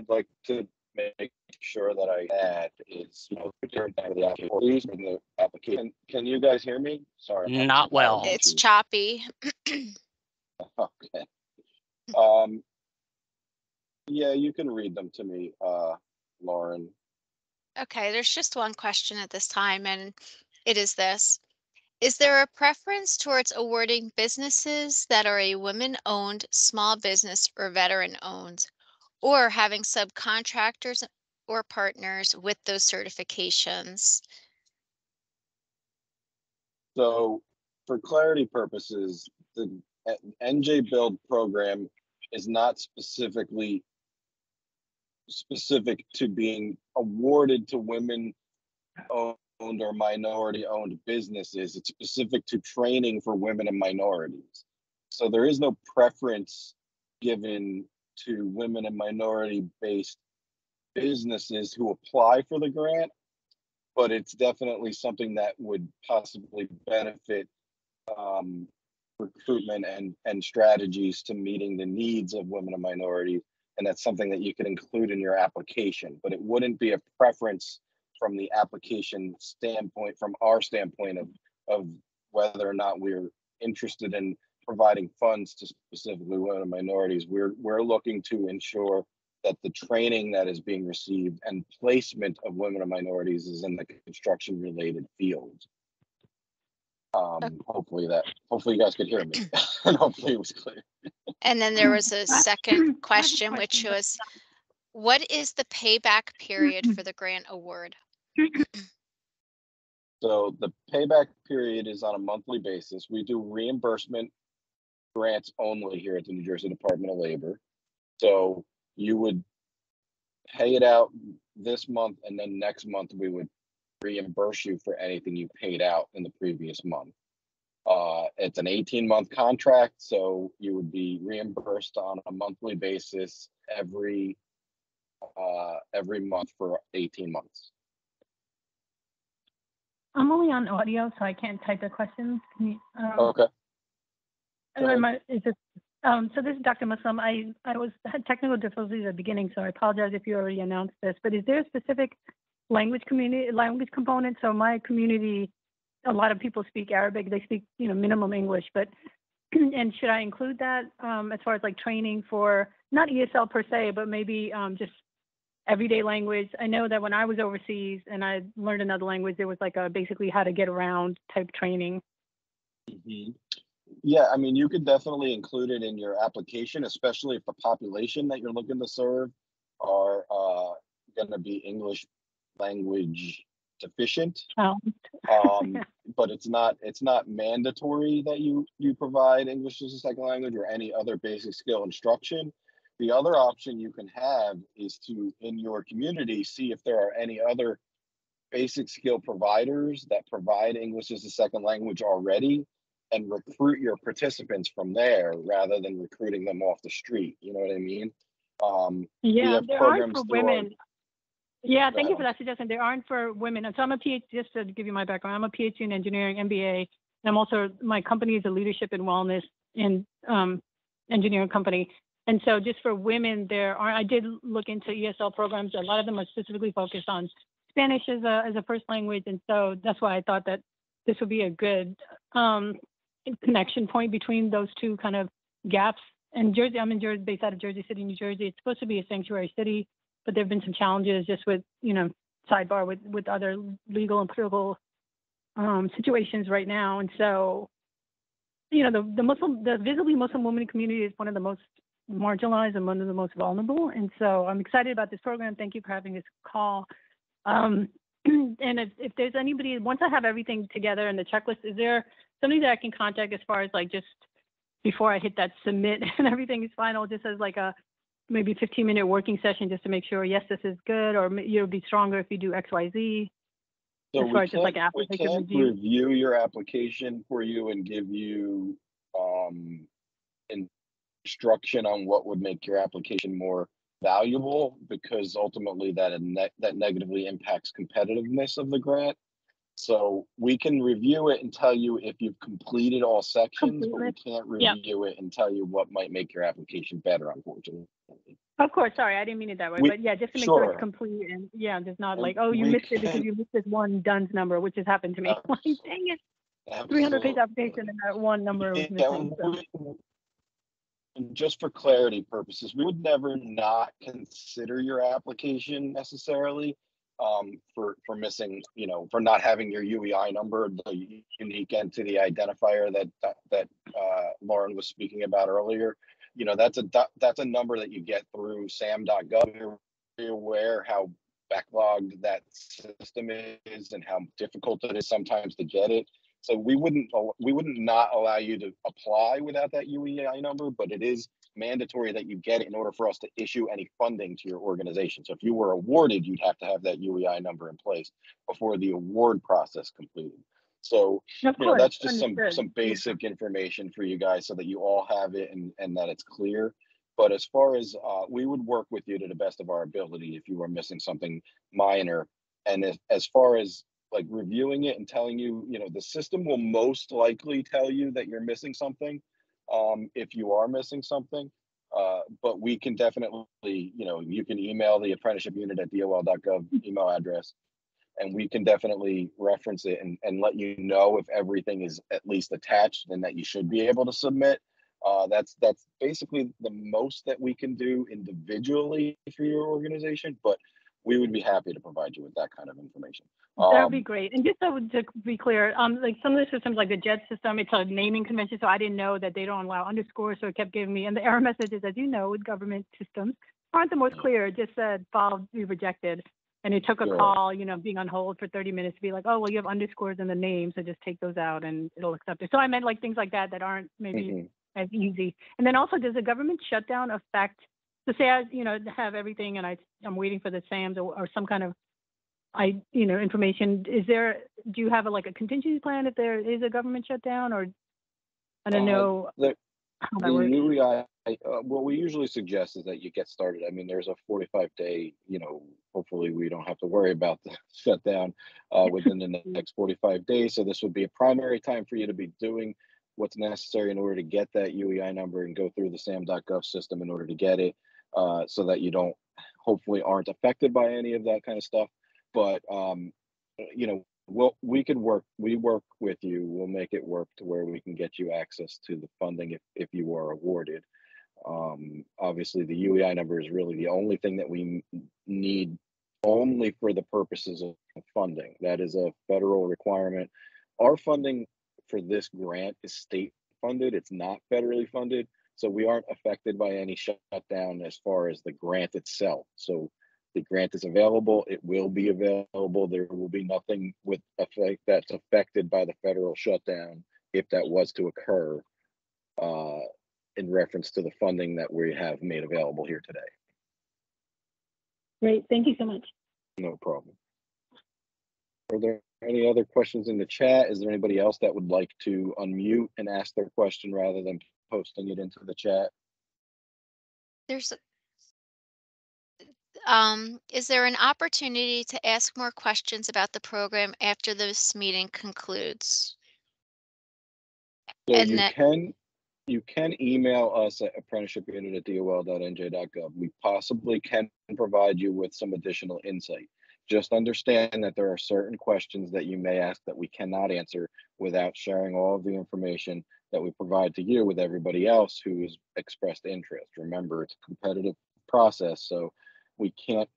like to make sure that I add is, during the application. Can you guys hear me? Sorry. Not well. It's choppy. Okay. Yeah, you can read them to me, Lauren. Okay, there's just one question at this time, and it is this. Is there a preference towards awarding businesses that are a women-owned small business or veteran-owned, or having subcontractors or partners with those certifications? So for clarity purposes, the NJBUILD program is not specific to being awarded to women owned or minority owned businesses. It's specific to training for women and minorities. So there is no preference given to women and minority based businesses who apply for the grant, but it's definitely something that would possibly benefit recruitment and strategies to meeting the needs of women and minorities. And that's something that you can include in your application, but it wouldn't be a preference from the application standpoint, from our standpoint of whether or not we're interested in providing funds to specifically women and minorities. We're looking to ensure that the training that is being received and placement of women and minorities is in the construction related fields. Hopefully you guys could hear me and hopefully it was clear. And then there was a second question, which was, what is the payback period for the grant award? So the payback period is on a monthly basis. We do reimbursement grants only here at the New Jersey Department of Labor. So you would pay it out this month, and then next month we would reimburse you for anything you paid out in the previous month. It's an 18-month contract, so you would be reimbursed on a monthly basis every month for 18 months. I'm only on audio, so I can't type the questions. Can you, Okay. So this is Dr. Muslim. I had technical difficulties at the beginning, so I apologize if you already announced this. But is there a specific language component? So my community, a lot of people speak Arabic. They speak, minimum English. But and should I include that as far as like training for not ESL per se, but maybe just everyday language? I know that when I was overseas and I learned another language, there was like basically how to get around type training. Mm-hmm. Yeah, I mean, you could definitely include it in your application, especially if the population that you're looking to serve are going to be English language deficient. But it's not mandatory that you provide English as a second language or any other basic skill instruction. The other option you can have is to, in your community, see if there are any other basic skill providers that provide English as a second language already, and recruit your participants from there rather than recruiting them off the street. You know what I mean? Yeah, there aren't for women. Yeah, thank you for that suggestion. There aren't for women. And so I'm a PhD, just to give you my background, I'm a PhD in engineering, MBA, and I'm also, my company is a leadership and wellness in engineering company. And so just for women, I did look into ESL programs. A lot of them are specifically focused on Spanish as a first language. And so that's why I thought that this would be a good connection point between those two kind of gaps. And Jersey, I'm in Jersey, based out of Jersey City, New Jersey. It's supposed to be a sanctuary city, but there have been some challenges just with, sidebar with other legal and political situations right now. And so, the visibly Muslim women community is one of the most marginalized and one of the most vulnerable. And so I'm excited about this program. Thank you for having this call. And if there's anybody, once I have everything together in the checklist, is there somebody that I can contact as far as like just before I hit that submit and everything is final, just as like a maybe 15-minute working session just to make sure, yes, this is good, or you'll be stronger if you do X, Y, Z? So as far as just like we application can't review your application for you and give you instruction on what would make your application more valuable, because ultimately that negatively impacts competitiveness of the grant. So we can review it and tell you if you've completed all sections, but we can't review it and tell you what might make your application better, unfortunately. Of course, sorry, I didn't mean it that way, but yeah, just to make sure it's complete and yeah, just not like, oh, you missed it because you missed this one DUNS number, which has happened to me. Like, dang it, 300-page application and that one number was missing. So. And just for clarity purposes, we would never not consider your application necessarily for missing, for not having your UEI number, the unique entity identifier that Lauren was speaking about earlier. That's a number that you get through sam.gov. You're very aware how backlogged that system is and how difficult it is sometimes to get it. So we wouldn't not allow you to apply without that UEI number, but it is mandatory that you get it in order for us to issue any funding to your organization. So if you were awarded, you'd have to have that UEI number in place before the award process completed. So that's just some basic information for you guys so that you all have it and that it's clear. But as far as we would work with you to the best of our ability if you are missing something minor. And as far as like reviewing it and telling you, the system will most likely tell you that you're missing something if you are missing something. But we can definitely, you can email the apprenticeship unit at dol.gov email address, and we can definitely reference it and let you know if everything is at least attached and that you should be able to submit. That's basically the most that we can do individually for your organization, but we would be happy to provide you with that kind of information. That would be great. And just to be clear, like some of the systems, like the JET system, it's a naming convention, so I didn't know that they don't allow underscores, so it kept giving me, and the error messages, as you know, with government systems, aren't the most clear. It just said file be rejected. And it took a call, being on hold for 30 minutes to be like, oh, well, you have underscores in the name, so just take those out and it'll accept it. So I meant like things like that aren't maybe as easy. And then also, does the government shutdown affect, so say I, have everything and I'm waiting for the SAMs or some kind of, information. Do you have a contingency plan if there is a government shutdown, or I don't know how that works? UEI, what we usually suggest is that you get started. I mean, there's a 45-day, hopefully we don't have to worry about the shutdown within the next 45 days. So this would be a primary time for you to be doing what's necessary in order to get that UEI number and go through the sam.gov system in order to get it, so that you hopefully aren't affected by any of that kind of stuff. But we work with you. We'll make it work to where we can get you access to the funding if you are awarded. Obviously the UEI number is really the only thing that we need only for the purposes of funding. That is a federal requirement. Our funding for this grant is state funded. It's not federally funded. So we aren't affected by any shutdown as far as the grant itself. So the grant is available. It will be available. There will be nothing with effect that's affected by the federal shutdown if that was to occur in reference to the funding that we have made available here today. Great. Thank you so much. No problem. Are there any other questions in the chat? Is there anybody else that would like to unmute and ask their question rather than posting it into the chat? Is there an opportunity to ask more questions about the program after this meeting concludes? So you can email us at apprenticeshipunit@dol.nj.gov. We possibly can provide you with some additional insight. Just understand that there are certain questions that you may ask that we cannot answer without sharing all of the information that we provide to you with everybody else who has expressed interest. Remember, it's a competitive process, so we can't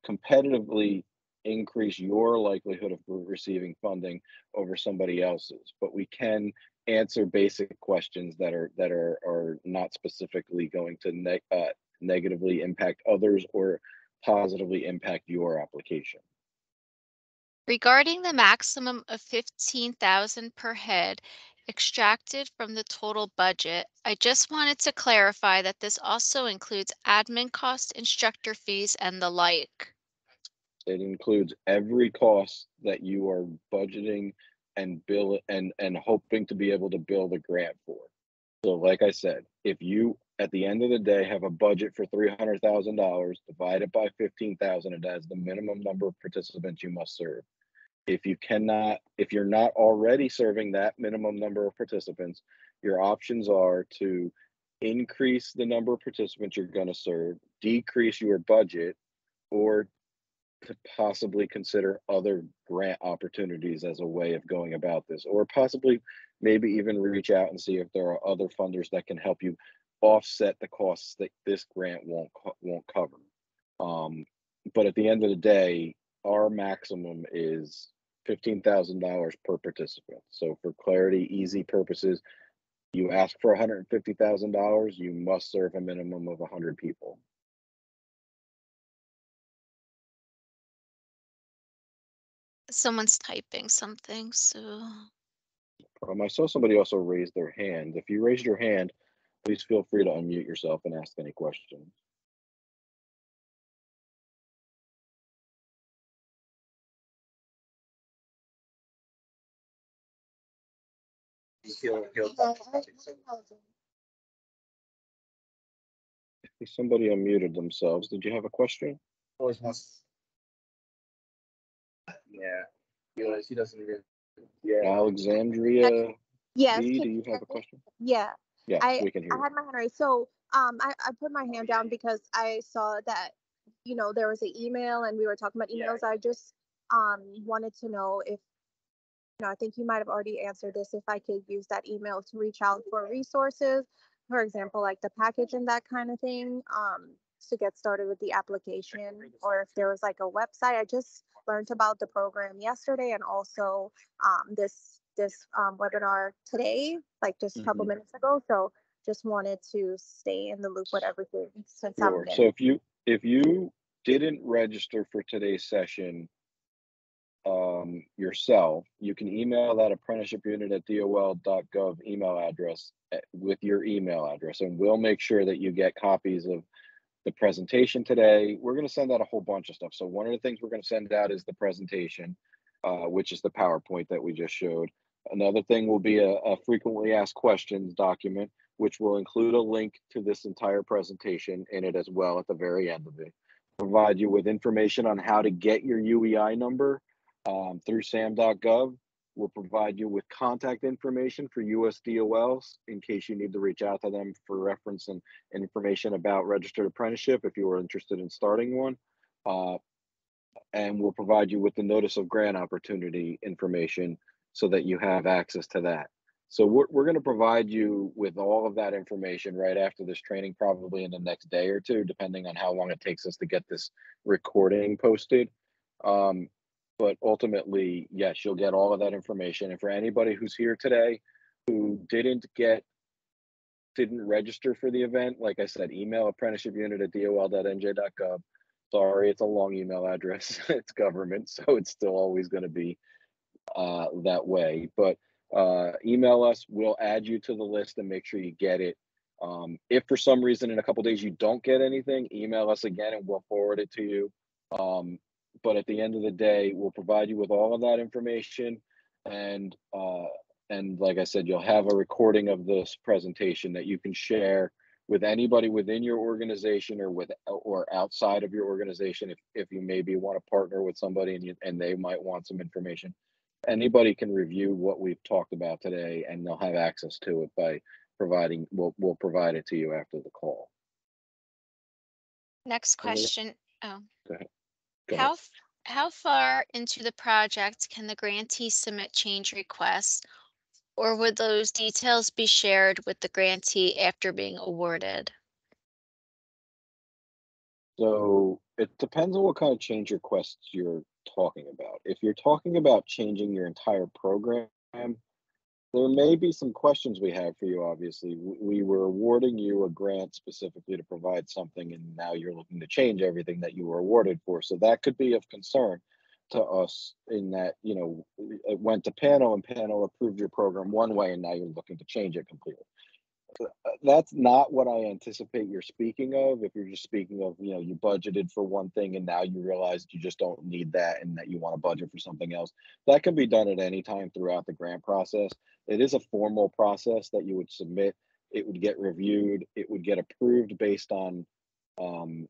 competitively increase your likelihood of receiving funding over somebody else's, but we can answer basic questions that are not specifically going to negatively impact others or positively impact your application. Regarding the maximum of 15,000 per head extracted from the total budget, I just wanted to clarify that this also includes admin costs, instructor fees, and the like. It includes every cost that you are budgeting and bill and hoping to be able to bill the grant for. So like I said, if you at the end of the day have a budget for $300,000, divide it by 15,000, it has the minimum number of participants you must serve. If you're not already serving that minimum number of participants, your options are to increase the number of participants you're going to serve, decrease your budget, or to possibly consider other grant opportunities as a way of going about this, or possibly maybe even reach out and see if there are other funders that can help you offset the costs that this grant won't cover. But at the end of the day, our maximum is $15,000 per participant. So for clarity, easy purposes, you ask for $150,000, you must serve a minimum of 100 people. Someone's typing something, so. I saw somebody also raise their hand. If you raised your hand, please feel free to unmute yourself and ask any questions. Somebody unmuted themselves. Did you have a question? Yeah, she doesn't even. Alexandria, Yes. B, do you have a question? Yeah. Yes, we can hear I you. had my hand raised. So I put my hand down because I saw that, there was an email and we were talking about emails. I just wanted to know if, I think you might have already answered this, if I could use that email to reach out for resources, for example, like the package and that kind of thing, to get started with the application, or if there was like a website. I just learned about the program yesterday, and also this webinar today, like just a couple minutes ago. So just wanted to stay in the loop with everything since Sure. I'm So if you didn't register for today's session yourself, you can email that apprenticeshipunit@dol.gov email address with your email address, and we'll make sure that you get copies of the presentation today. We're going to send out a whole bunch of stuff. So one of the things we're going to send out is the presentation, which is the PowerPoint that we just showed. Another thing will be a frequently asked questions document, which will include a link to this entire presentation in it as well at the very end of it. Provide you with information on how to get your UEI number through sam.gov. We'll provide you with contact information for USDOLs in case you need to reach out to them for reference and information about registered apprenticeship if you are interested in starting one. And we'll provide you with the notice of grant opportunity information so that you have access to that. So we're going to provide you with all of that information right after this training, probably in the next day or two, depending on how long it takes us to get this recording posted. But ultimately, yes, you'll get all of that information. And for anybody who's here today who didn't register for the event, like I said, email apprenticeshipunit@dol.nj.gov. Sorry, it's a long email address. It's government, so it's still always going to be that way. But email us. We'll add you to the list and make sure you get it. If for some reason in a couple days you don't get anything, email us again and we'll forward it to you. But at the end of the day, we'll provide you with all of that information, and like I said, you'll have a recording of this presentation that you can share with anybody within your organization or outside of your organization. If you maybe want to partner with somebody and they might want some information, anybody can review what we've talked about today, and they'll have access to it by providing. We'll provide it to you after the call. Next question. Oh. Go ahead. Go ahead. How far into the project can the grantee submit change requests, or would those details be shared with the grantee after being awarded? So it depends on what kind of change requests you're talking about. If you're talking about changing your entire program, There may be some questions we have for you, obviously. We were awarding you a grant specifically to provide something, and now you're looking to change everything that you were awarded for. So that could be of concern to us in that, you know, it went to panel and panel approved your program one way, and now you're looking to change it completely. That's not what I anticipate you're speaking of. If you're just speaking of, you know, you budgeted for one thing and now you realize you just don't need that and that you want to budget for something else, that can be done at any time throughout the grant process. It is a formal process that you would submit. It would get reviewed. It would get approved based on the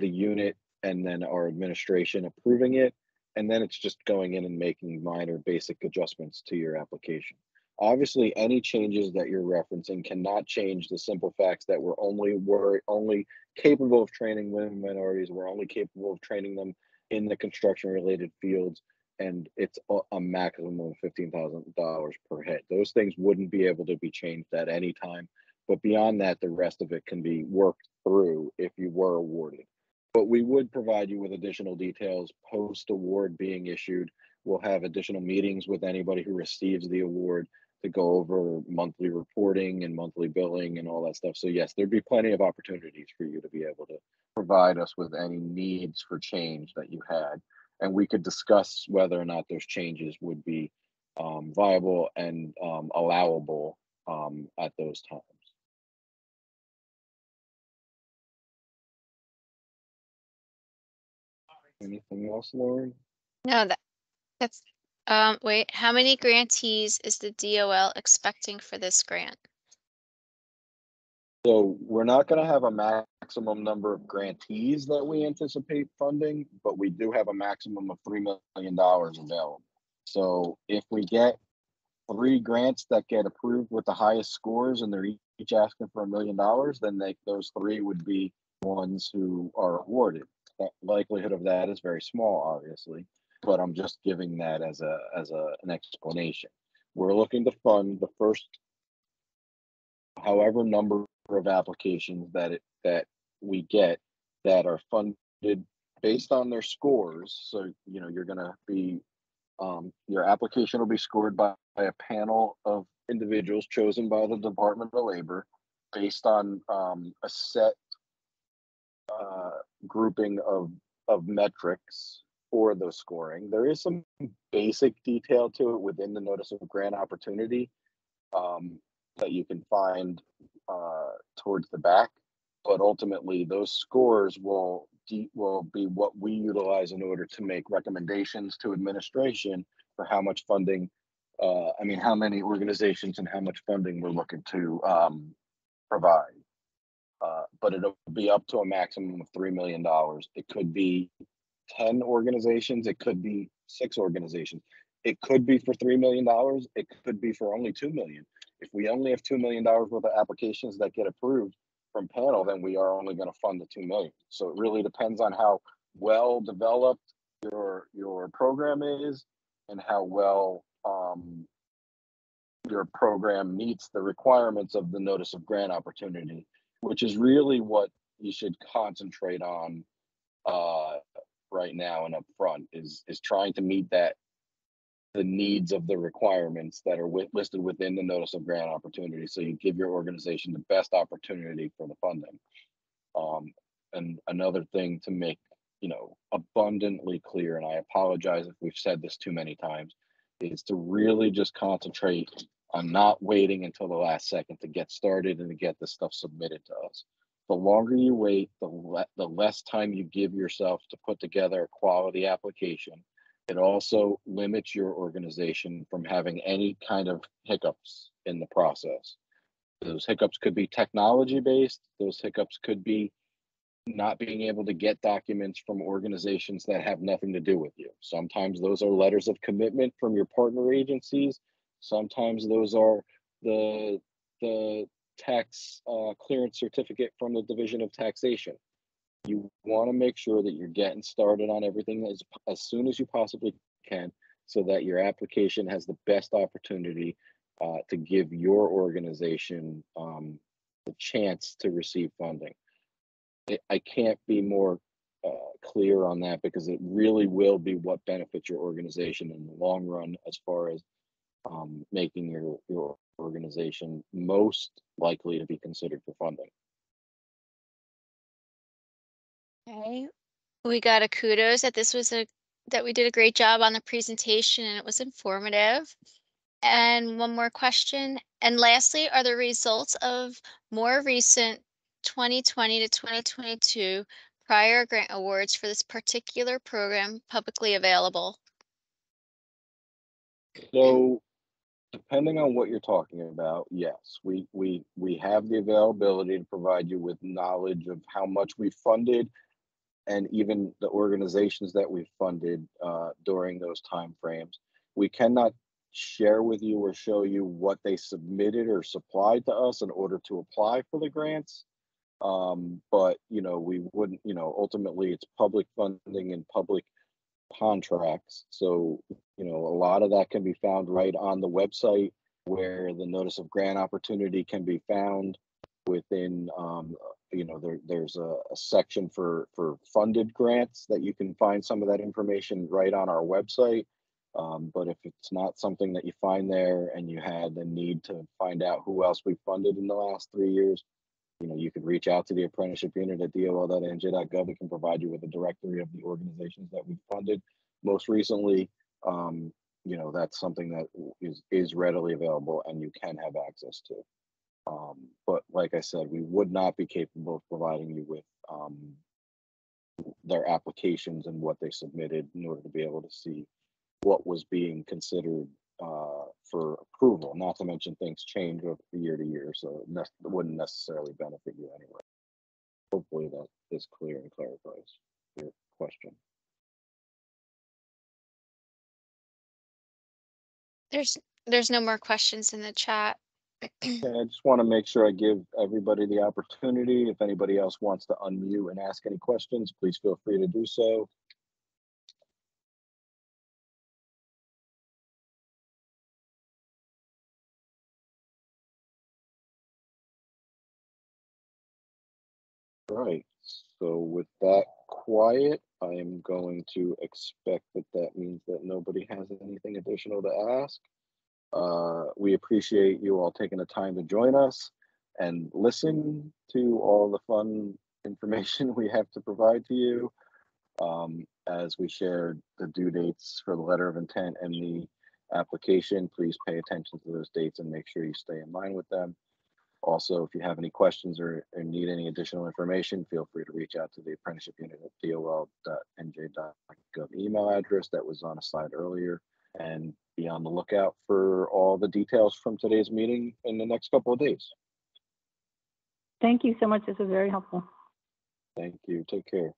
unit and then our administration approving it. And then it's just going in and making minor basic adjustments to your application. Obviously, any changes that you're referencing cannot change the simple facts that we're only capable of training women minorities. We're only capable of training them in the construction related fields, and it's a maximum of $15,000 per head. Those things wouldn't be able to be changed at any time, but beyond that, the rest of it can be worked through if you were awarded. But we would provide you with additional details post award being issued. We'll have additional meetings with anybody who receives the award to go over monthly reporting and monthly billing and all that stuff. So yes, there'd be plenty of opportunities for you to be able to provide us with any needs for change that you had. And we could discuss whether or not those changes would be viable and allowable at those times. Anything else, Lauren? No, that's wait, how many grantees is the DOL expecting for this grant? So we're not going to have a maximum number of grantees that we anticipate funding, but we do have a maximum of $3 million available. So if we get 3 grants that get approved with the highest scores and they're each asking for $1 million, then those 3 would be ones who are awarded. The likelihood of that is very small, obviously, but I'm just giving that as an explanation. We're looking to fund the first however number of applications that we get that are funded based on their scores. So, you know, you're going to be your application will be scored by a panel of individuals chosen by the Department of Labor based on a set grouping of metrics for the scoring. There is some basic detail to it within the notice of grant opportunity that you can find towards the back, but ultimately those scores will be what we utilize in order to make recommendations to administration for how much funding, how many organizations and how much funding we're looking to provide. But it'll be up to a maximum of $3 million. It could be 10 organizations. It could be 6 organizations. It could be for $3 million. It could be for only $2 million. If we only have $2 million worth of applications that get approved from panel, then we are only going to fund the $2 million. So it really depends on how well developed your program is and how well your program meets the requirements of the notice of grant opportunity, which is really what you should concentrate on right now and up front is trying to meet the needs of the requirements that are listed within the notice of grant opportunity. So you give your organization the best opportunity for the funding. And another thing to make, abundantly clear, and I apologize if we've said this too many times, is to really just concentrate on not waiting until the last second to get started and to get this stuff submitted to us. The longer you wait, the less time you give yourself to put together a quality application. It also limits your organization from having any kind of hiccups in the process. Those hiccups could be technology based. Those hiccups could be not being able to get documents from organizations that have nothing to do with you. Sometimes those are letters of commitment from your partner agencies. Sometimes those are the tax clearance certificate from the Division of Taxation. You want to make sure that you're getting started on everything as soon as you possibly can so that your application has the best opportunity to give your organization the chance to receive funding. I can't be more clear on that because it really will be what benefits your organization in the long run as far as making your organization most likely to be considered for funding. Okay, we got a kudos that that we did a great job on the presentation and it was informative. And one more question. And lastly, are the results of more recent 2020 to 2022 prior grant awards for this particular program publicly available? So depending on what you're talking about, yes, we have the availability to provide you with knowledge of how much we funded and even the organizations that we funded during those time frames. We cannot share with you or show you what they submitted or supplied to us in order to apply for the grants. But we wouldn't, ultimately it's public funding and public contracts. So, a lot of that can be found right on the website where the notice of grant opportunity can be found within, there's a section for funded grants that you can find some of that information right on our website. But if it's not something that you find there and you had the need to find out who else we funded in the last 3 years, you could reach out to the apprenticeship unit at dol.nj.gov. We can provide you with a directory of the organizations that we funded most recently. That's something that is readily available and you can have access to. But like I said, we would not be capable of providing you with their applications and what they submitted in order to be able to see what was being considered for approval, not to mention things change from year to year, so it wouldn't necessarily benefit you anyway. Hopefully that is clear and clarifies your question. There's no more questions in the chat. Okay, I just want to make sure I give everybody the opportunity. If anybody else wants to unmute and ask any questions, please feel free to do so. All right, so with that quiet, I am going to expect that means that nobody has anything additional to ask. We appreciate you all taking the time to join us and listen to all the fun information we have to provide to you. As we shared the due dates for the letter of intent and the application, please pay attention to those dates and make sure you stay in line with them. Also, if you have any questions or need any additional information, feel free to reach out to the apprenticeship unit at dol.nj.gov email address that was on a slide earlier, and be on the lookout for all the details from today's meeting in the next couple of days. Thank you so much. This was very helpful. Thank you. Take care.